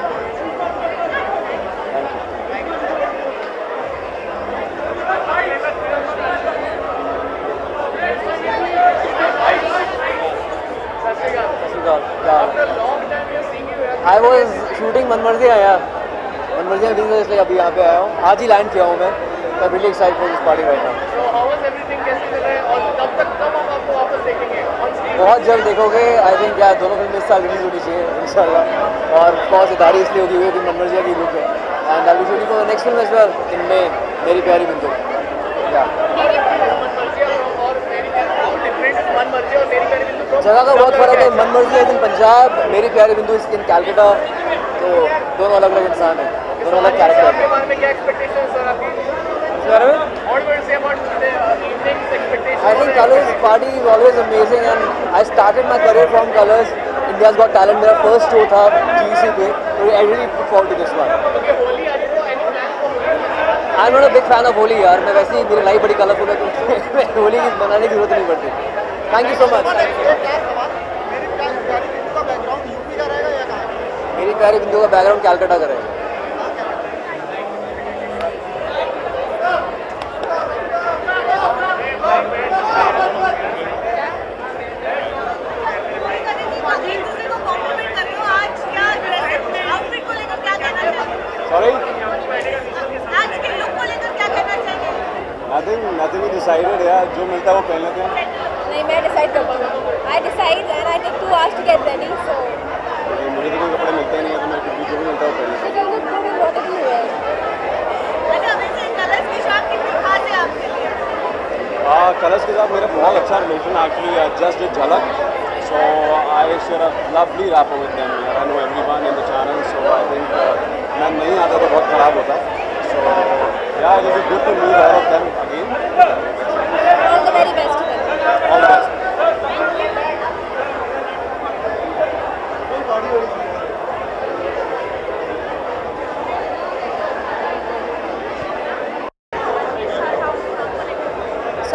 [SPEAKER 15] I was shooting मनमर्जी यार मनमर्जी release इसलिए अभी यहाँ पे आया हूँ आज ही land किया हूँ मैं I'm really excited for this party right now.
[SPEAKER 11] So how was everything? कैसे चल रहा है और कब हम आपको वापस देखेंगे on screen?
[SPEAKER 15] बहुत जल्द देखोगे आई थिंक यार दोनों फिल्म इस साल रिलीज होनी चाहिए इंशाल्लाह और ऑफकोर्स इदारी इसलिए होगी हुई कि मनमर्जी की लुक है and I will shooting for the next film as well in मे मेरी प्यारी बिंदु या जगह का बहुत फर्क है मनमर्जी है इन पंजाब मेरी प्यारी बिंदु इन कैलकाटा तो दोनों अलग अलग इंसान हैं दोनों अलग कैरेक्टर हैं
[SPEAKER 11] बारे में क्या एक्सपेक्टेशंस सर आपकी
[SPEAKER 15] इस बारे में
[SPEAKER 11] What would you say about the evening's expectations?
[SPEAKER 15] I think Colors party is always amazing and I started my career from Colors. India's Got Talent मेरा first show था GEC पे तो I really look forward to this one.
[SPEAKER 11] Okay, Holi आ रही है तो any plans for Holi?
[SPEAKER 15] I'm not a big fan of Holi यार मैं वैसे ही मेरी लाइफ बड़ी कलरफुल है तो होली की बनाने की जरूरत नहीं पड़ती. Thank you so much. मेरी प्यारी बिंदु का बैकग्राउंड कैलकाटा का रहेगा.
[SPEAKER 10] Sorry?
[SPEAKER 12] आज के लुक को लेकर क्या कहना चाहिए?
[SPEAKER 10] Nothing decided यार जो मिलता है वो पहन लेते हैं.
[SPEAKER 6] नहीं मैं डिसाइड करती हूँ. I decide and I take 2 hours to get ready so.
[SPEAKER 10] मुझे तो कोई कपड़े मिलते नहीं है तो मैं कुछ जो भी मिलता है वो पहन लेता हूँ.
[SPEAKER 12] अच्छा वैसे कलर्स की शॉप कितनी खास है आपके लिए?
[SPEAKER 10] कलर्स के साथ मेरा बहुत अच्छा रिलेशन एक्चुअली जस्ट डिड झलक. So I share a lovely rapport with them. I know everyone in the channel, so I think मैं नहीं आता तो बहुत ख़राब होता. So yeah, it will be good to meet all of them again.
[SPEAKER 6] All the very best to them.
[SPEAKER 10] All the best.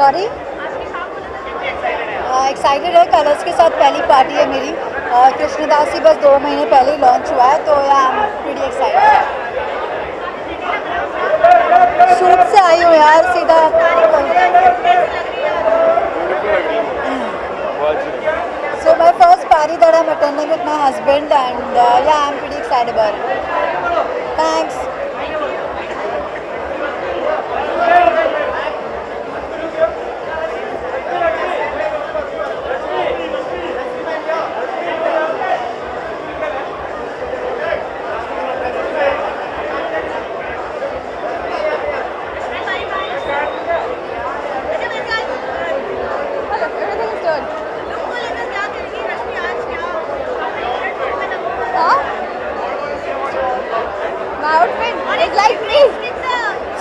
[SPEAKER 6] Sorry excited है Colors के साथ पहली पार्टी है मेरी कृष्णदास ही बस 2 महीने पहले ही लॉन्च हुआ है तो I am pretty excited. Shoot से आई हूँ यार सीधा. So my first party that I'm attending with my husband and yeah I'm pretty excited about it. Thanks.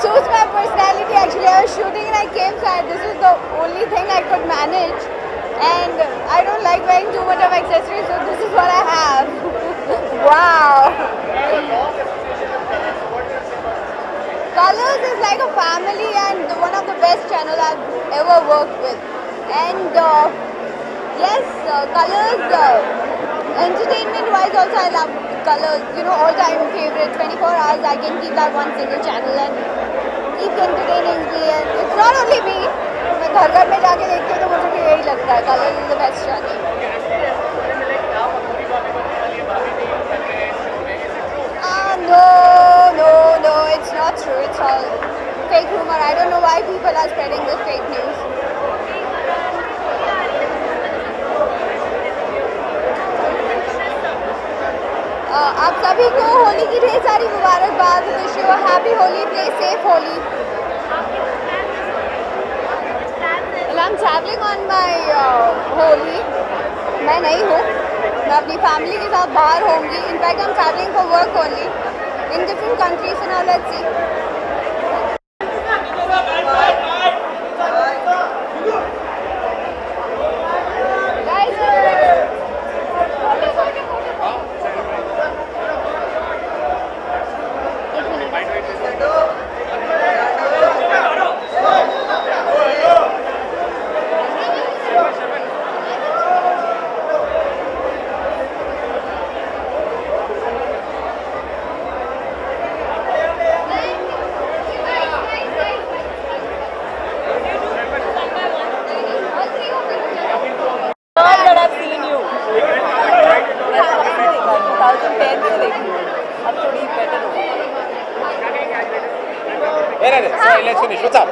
[SPEAKER 6] Suits my personality actually. I was shooting and I came so this is the only thing I could manage. and I don't like wearing too much of accessories, so this is what I have. Wow. Colors is like a family and one of the best channels I've ever worked with. And yes, Colors, entertainment-wise also I love Colors. You know, all-time favorite. 24 hours I can keep that one single channel and keep entertaining me. And it's not only me. मैं घर में जाके देखती हूँ तो मुझे भी यही लगता है. Colors is the best channel. No, it's not true. It's all fake rumor. I don't know why people are spreading this fake news. आप सभी को होली की ढेर सारी मुबारकबाद. Wish you a happy Holi. Play safe Holi. Well, I'm traveling on my Holi. मैं नहीं हूँ. मैं अपनी फैमिली के साथ बाहर होंगी. In fact I'm traveling for work only in different countries, so now let's see.
[SPEAKER 3] Let's finish. What's up?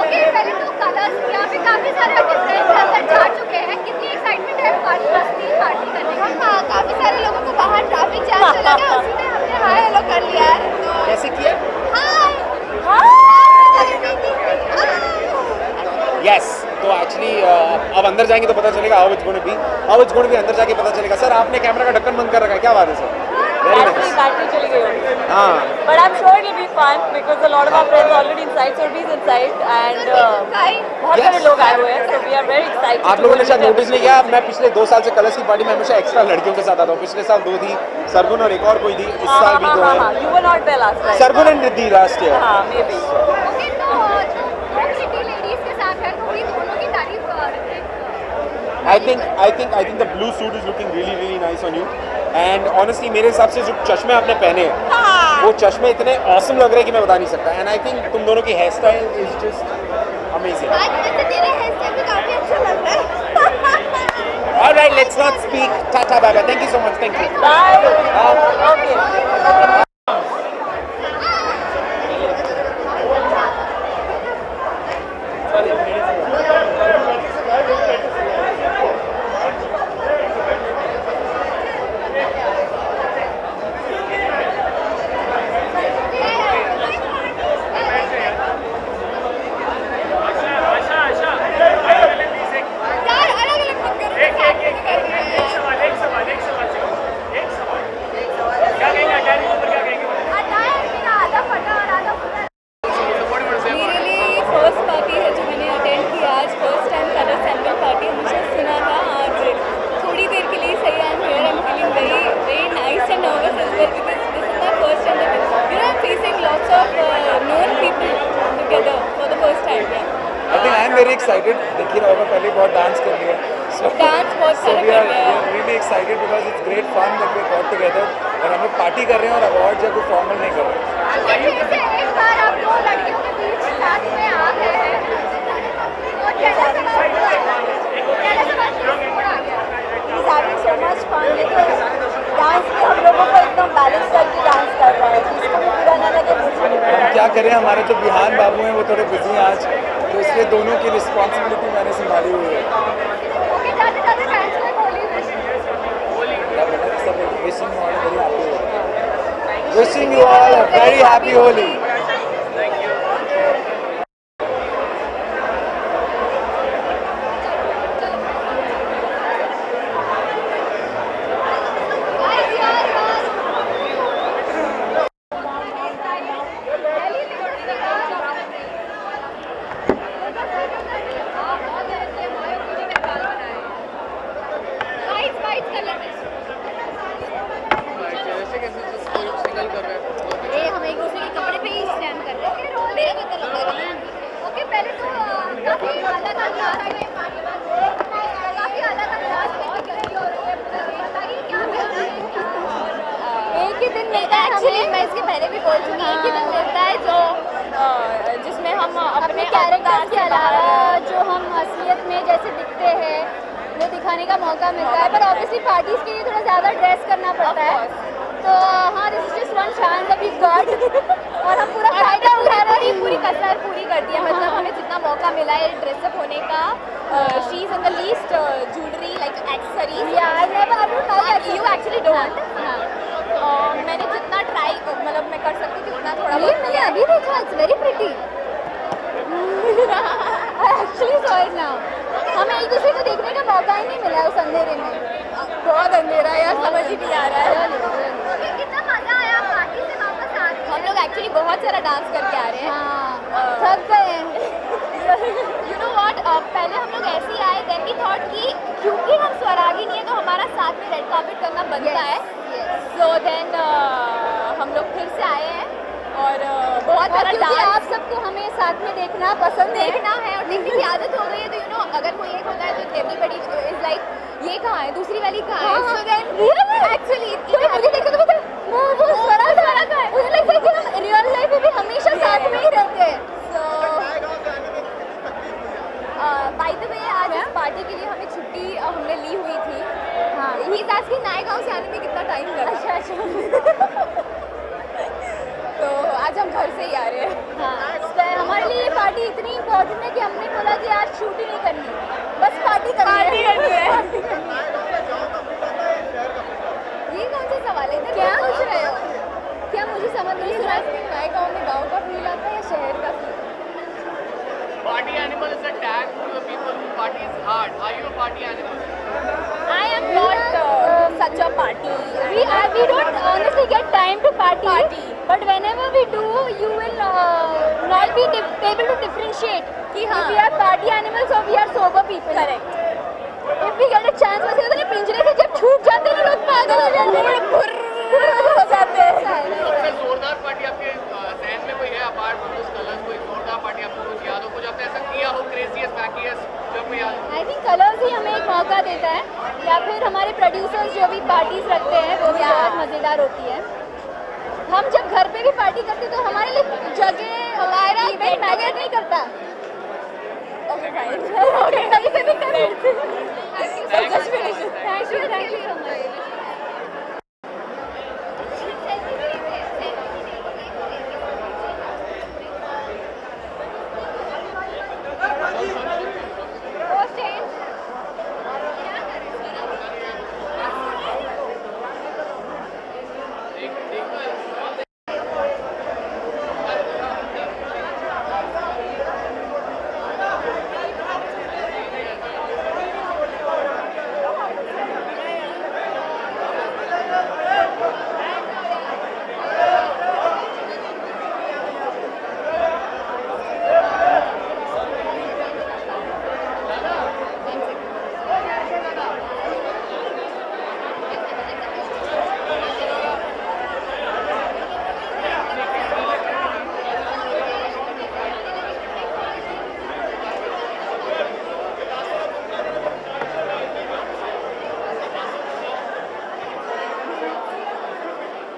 [SPEAKER 12] Okay, पहले तो कलर्स यहाँ पे काफी सारे आपके फ्रेंड्स अंदर जा चुके हैं. कितनी एक्साइटमेंट है पार्टी करने की? हाँ, काफी सारे लोगों को बाहर ट्रैफिक जाम से लगा, उसी में हमने हाय हेलो कर लिया है.
[SPEAKER 3] कैसे किया?
[SPEAKER 12] हाय
[SPEAKER 3] यस, तो एक्चुअली अब अंदर जाएंगे तो पता चलेगा how it's going to be. अंदर जाके पता चलेगा. सर, आपने कैमरा का ढक्कन बंद कर रखा है, क्या बात है सर?
[SPEAKER 20] बैटरी चली गई होगी.
[SPEAKER 3] हाँ.
[SPEAKER 20] But I'm sure it'll be fun because a lot of our friends are already inside, so he's inside and बहुत सारे लोग आए हुए हैं, so we are very excited.
[SPEAKER 3] आप लोगों ने शायद नोटिस नहीं किया, मैं पिछले 2 साल से कलर्स की पार्टी में हमेशा एक्स्ट्रा लड़कियों के साथ आता हूँ. पिछले साल 2 थी, सरगुन और एक और कोई थी. इस साल भी 2 है.
[SPEAKER 20] You were not there last time.
[SPEAKER 3] Sargun and Riddhi last year.
[SPEAKER 20] हाँ, maybe.
[SPEAKER 12] ओके, तो दो सिटी लेडीज के साथ है, तो ये दोनों की तारीफ
[SPEAKER 3] I think the blue suit is looking really nice on you. And honestly, मेरे हिसाब से जो चश्मे आपने पहने हैं, वो चश्मे इतने awesome लग रहे हैं कि मैं बता नहीं सकता. And I think तुम दोनों की hair style is just amazing.
[SPEAKER 12] आज वैसे तेरा हेयर स्टाइल भी काफी अच्छा लग रहा है.
[SPEAKER 3] All right, let's not speak. Tata, bye bye. Thank you so much. Thank you.
[SPEAKER 20] Bye. Okay.
[SPEAKER 4] very excited. देखिए होगा पहले बहुत डांस कर लिया. So we are really excited because it's great fun that we got together और हम लोग party कर रहे हैं और अवार्ड या कुछ फॉर्मल नहीं कर रहे.
[SPEAKER 12] एक बार आप दो लड़कियों के बीच साथ में आ गए हैं और कैसा
[SPEAKER 19] He's having so much fun because dance में हम लोगों को एकदम बैलेंस करके डांस कर रहा है, जिसको भी बुरा ना लगे मुझे.
[SPEAKER 4] क्या करें, हमारे जो बिहान बाबू हैं वो थोड़े बिजी हैं आज, तो इसलिए दोनों की रिस्पॉन्सिबिलिटी मैंने संभाली हुई है. Wishing you all a very happy Holi.
[SPEAKER 12] कितना लंबा है। ओके, पहले तो काफी अलग अंदाज में बताइए क्या
[SPEAKER 5] एक ही दिन मिलता है एक्चुअली, मैं इसके पहले भी बोल चुकी हूँ, एक ही दिन मिलता है जो जिसमें हम अपने कैरेक्टर्स के अलावा जो हम असलियत में जैसे दिखते हैं वो दिखाने का मौका मिलता है। पर ऑब्वियसली पार्टीज के लिए थोड़ा ज़्यादा ड्रेस करना पड़ता है, तो हाँ this is just one chance that we got और हम पूरा फायदा उठा रहे हैं, पूरी कसरत पूरी कर दी है। मतलब हमें जितना मौका मिला है ड्रेसअप होने का, she is in the least jewellery like accessories, you actually don't. मैंने जितना ट्राई मतलब मैं कर सकती थी उतना थोड़ा बहुत मैंने अभी देखा, it's very pretty. Actually saw it now, हमें एक दूसरे को देखने का मौका ही नहीं मिला उस अंधेरे में। बहुत अंधेरा है यार, समझ ही नहीं आ रहा है।
[SPEAKER 12] कितना मजा आया पार्टी से वापस आके?
[SPEAKER 5] हम लोग एक्चुअली बहुत सारा डांस करके आ रहे हैं, थक गए हैं। यू नो व्हाट, पहले हम लोग ऐसे ही आए, देन वी थॉट कि क्योंकि हम स्वरागी नहीं है तो हमारा साथ में रेड कार्पेट करना बनता है। सो देन हम लोग फिर से आए हैं और बहुत सारा डांस, आप सबको हमें साथ में देखना पसंद है और देखने की आदत हो गई है। तो यू नो अगर कोई एक होता है तो एवरीबॉडी इज लाइक ये कहाँ है, दूसरी वाली कहाँ है। सो देन एक्चुअली मुझे देखो तो वो स्वरा कहाँ है, मुझे लगता है कि हम रियल लाइफ में भी हमेशा साथ में ही रहते हैं। सो बाय द वे आज इस पार्टी के लिए हमें छुट्टी हमने ली हुई थी। हाँ, ही आज के नए गाँव से आने में कितना टाइम लगा। अच्छा तो आज हम घर से ही आ रहे हैं। हाँ, तो हमारे लिए ये पार्टी इतनी इम्पोर्टेंट है कि हमने बोला कि आज शूट ही नहीं करनी, बस पार्टी करनी है। ये कौन सा सवाल है, क्या पूछ रहे हो? क्या मुझे समझ नहीं आ रहा है, नए गाँव में गाँव का फील आता है या शहर का feel?
[SPEAKER 11] Party animal is a tag to the people who parties hard. Are you a party animal?
[SPEAKER 5] I am not such a party. We don't honestly get time to party. But whenever we do, you will not be able to differentiate कि हाँ we are party animals or we are sober people. Correct. If we get a chance, वैसे होता है पिंजरे से जब छूट जाते हैं लोग पागल हो जाते हैं, हो जाते हैं।
[SPEAKER 11] सबसे जोरदार पार्टी आपके जहन में कोई है अपार्ट फ्रॉम दिस कलर्स? कोई जोरदार पार्टी आपको कुछ याद हो, कुछ आपने ऐसा किया हो क्रेजीएस्ट बैकिएस्ट जो आपको याद हो?
[SPEAKER 5] आई थिंक कलर्स ही हमें एक मौका देता है, या फिर हमारे प्रोड्यूसर्स जो भी पार्टीज रखते हैं वो भी बहुत मज़ेदार होती है। हम जब घर पे भी पार्टी करते तो हमारे लिए जगह हमारा इवेंट मैटर नहीं करता। ओके फाइन, कहीं पे भी करें। Thank you so much.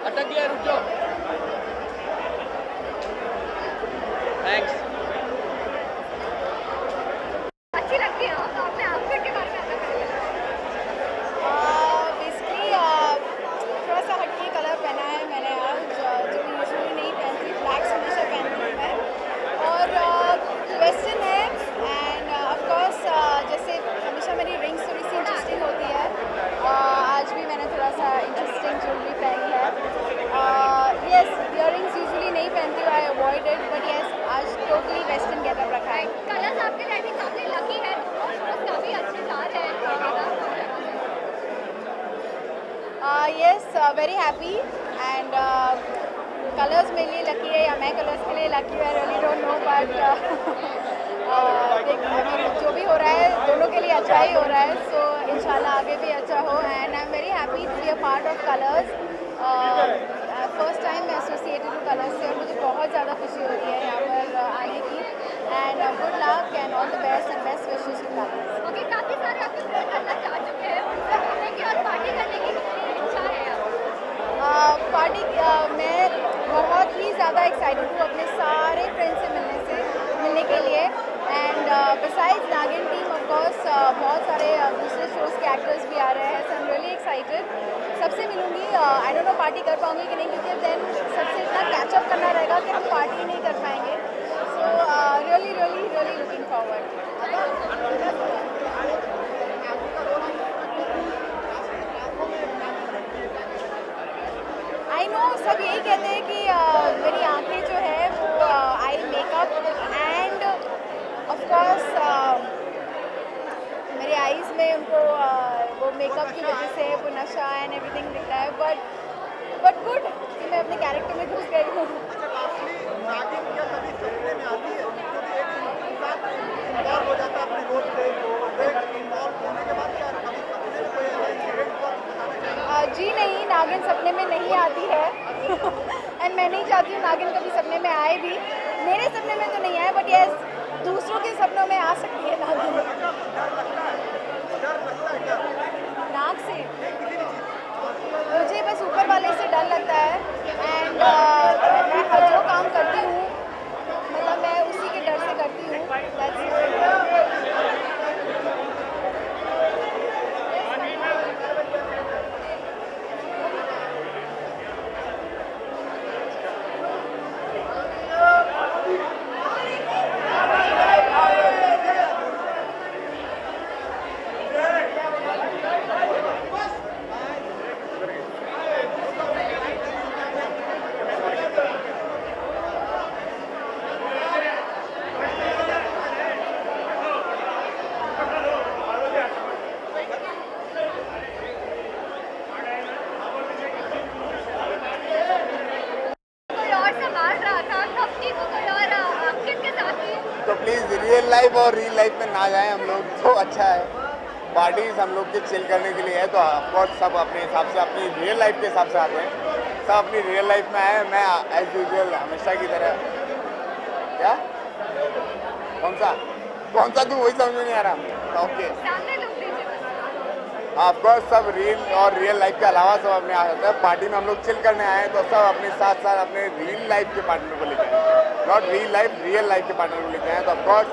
[SPEAKER 11] अटक गया, रुक जाओ। थैंक्स।
[SPEAKER 12] अच्छी लगती है तो आपने आउटफिट के बारे में आपका
[SPEAKER 6] बेसिकली थोड़ा सा हटके कलर पहना है मैंने आज, जो मैं यूजुअली नहीं पहनती। ब्लैक हमेशा पहनती हूँ मैं, और वेस्टर्न है। एंड ऑफ कोर्स जैसे हमेशा मेरी रिंग्स थोड़ी सी इंटरेस्टिंग होती है, आज भी मैंने थोड़ा सा इंटरेस्टिंग ज्वेलरी पहनी है। यस, इयररिंग्स यूजुअली नहीं पहनती हूँ, I avoid it, but yes आज टोटली वेस्टर्न गेटअप रखा है।
[SPEAKER 12] कलर्स आपके लिए भी काफी लकी है, काफी अच्छे जा रहे हैं।
[SPEAKER 6] Yes, very happy. And colours मेरे लिए लकी है या मैं कलर्स के लिए लकी है, I really don't know, but जो भी हो रहा है दोनों के लिए अच्छा ही हो रहा है। सो इंशाल्लाह आगे भी अच्छा हो, and I am very happy to be a part of Colors. First time मैं एसोसिएटेड हूँ कलर्स से और मुझे बहुत ज़्यादा खुशी हो रही है यहाँ पर आने all the best and best wishes two colours.
[SPEAKER 12] Okay, काफी सारे आपके फ्रेंड कलर जा चुके हैं, उनसे मिलने की और पार्टी करने की कितनी इच्छा है अब?
[SPEAKER 6] पार्टी मैं बहुत ही ज़्यादा एक्साइटेड हूँ अपने सारे फ्रेंड्स से मिलने के लिए एंड बिसाइड्स नागिन टीम ऑफ कोर्स बहुत सारे दूसरे शोज़ के एक्टर्स भी आ रहे हैं, सो आई एम रियली एक्साइटेड। सबसे मिलूंगी, आई डोंट नो पार्टी कर पाऊंगी कि नहीं, क्योंकि देन सबसे इतना कैचअप करना रहेगा कि हम पार्टी ही नहीं कर पाएंगे। So really really really looking forward. I know सब यही कहते हैं कि मेरी आंखें जो है वो eye makeup end of course मेरे आईज में उनको वो मेकअप की वजह से वो नशा एंड एवरीथिंग दिखता है, बट गुड कि मैं अपने कैरेक्टर में घुस गई हूँ। जी नहीं, नागिन सपने में नहीं आती है एंड मैं नहीं चाहती हूँ नागिन कभी सपने में आए भी। मेरे सपने में तो नहीं आए, बट यस दूसरों के सपनों में आ सकती है नागिन। नाग से मुझे बस ऊपर वाले से डर लगता है एंड मैं हर जो काम करती हूँ मतलब मैं उसी के डर से करती हूँ।
[SPEAKER 10] तो प्लीज़ रियल लाइफ और रील लाइफ में ना जाएं हम लोग तो अच्छा है। पार्टीज हम लोग के चिल करने के लिए है, तो ऑफकोर्स सब अपने हिसाब से अपनी रियल लाइफ के हिसाब से आते हैं। सब अपनी रियल लाइफ में आए, मैं एज यूजुअल हमेशा की तरह। क्या कौन सा तू वही समझ में नहीं आ रहा? ओके ऑफकोर्स सब रील और रियल लाइफ के अलावा सब अपने आ जाते हैं। पार्टी में हम लोग चिल करने आए हैं, तो सब अपने साथ साथ अपने रियल लाइफ के पार्टनर को लेके आए, not real life, real life के पार्टनर को लेके आए। तो of course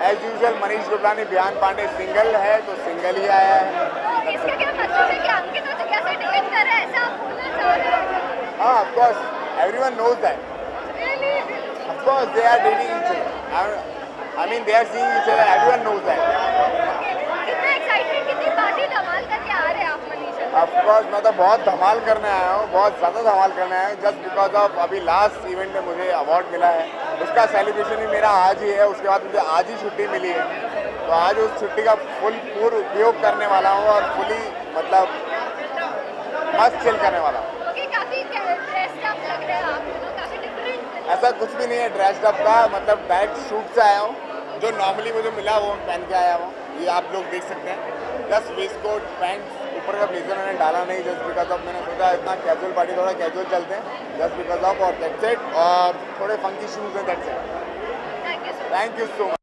[SPEAKER 10] as usual Manish Gurbani, Bihan Pandey single है तो सिंगल ही आया है।
[SPEAKER 12] इसका क्या मतलब है कि अंकित तो कैसे डेट कर रहा है, ऐसा आप बोलना चाह रहे हैं?
[SPEAKER 10] हाँ of course everyone knows that. Of course they are dating each other, I mean they are seeing each other, everyone knows that.
[SPEAKER 12] कितना एक्साइटेड, कितनी पार्टी धमाल करके आ रहे हैं आप मनीष?
[SPEAKER 10] ऑफकोर्स मैं तो बहुत धमाल करने आया हूँ, बहुत ज़्यादा धमाल करने आया हूँ, जस्ट बिकॉज ऑफ अभी लास्ट इवेंट में मुझे अवार्ड मिला है, उसका सेलिब्रेशन ही मेरा आज ही है। उसके बाद मुझे आज ही छुट्टी मिली है, तो आज उस छुट्टी का पूर्ण उपयोग करने वाला हूँ और फुली मतलब मस्त चिल करने वाला हूँ। ऐसा कुछ भी नहीं है ड्रेस्ड अप का, मतलब डायरेक्ट शूट से आया हूँ, जो नॉर्मली मुझे मिला वो पहन के आया हूँ। ये आप लोग देख सकते हैं, जस्ट वेस्ट कोट पैंट, ऊपर का ब्लेजर मैंने डाला नहीं, जस्ट बिकॉज ऑफ मैंने सोचा इतना कैजुअल पार्टी थोड़ा कैजुअल चलते हैं, जस्ट बिकॉज ऑफ और दैट्स इट। और थोड़े फंकी शूज़ हैं, that's it. Thank you so much.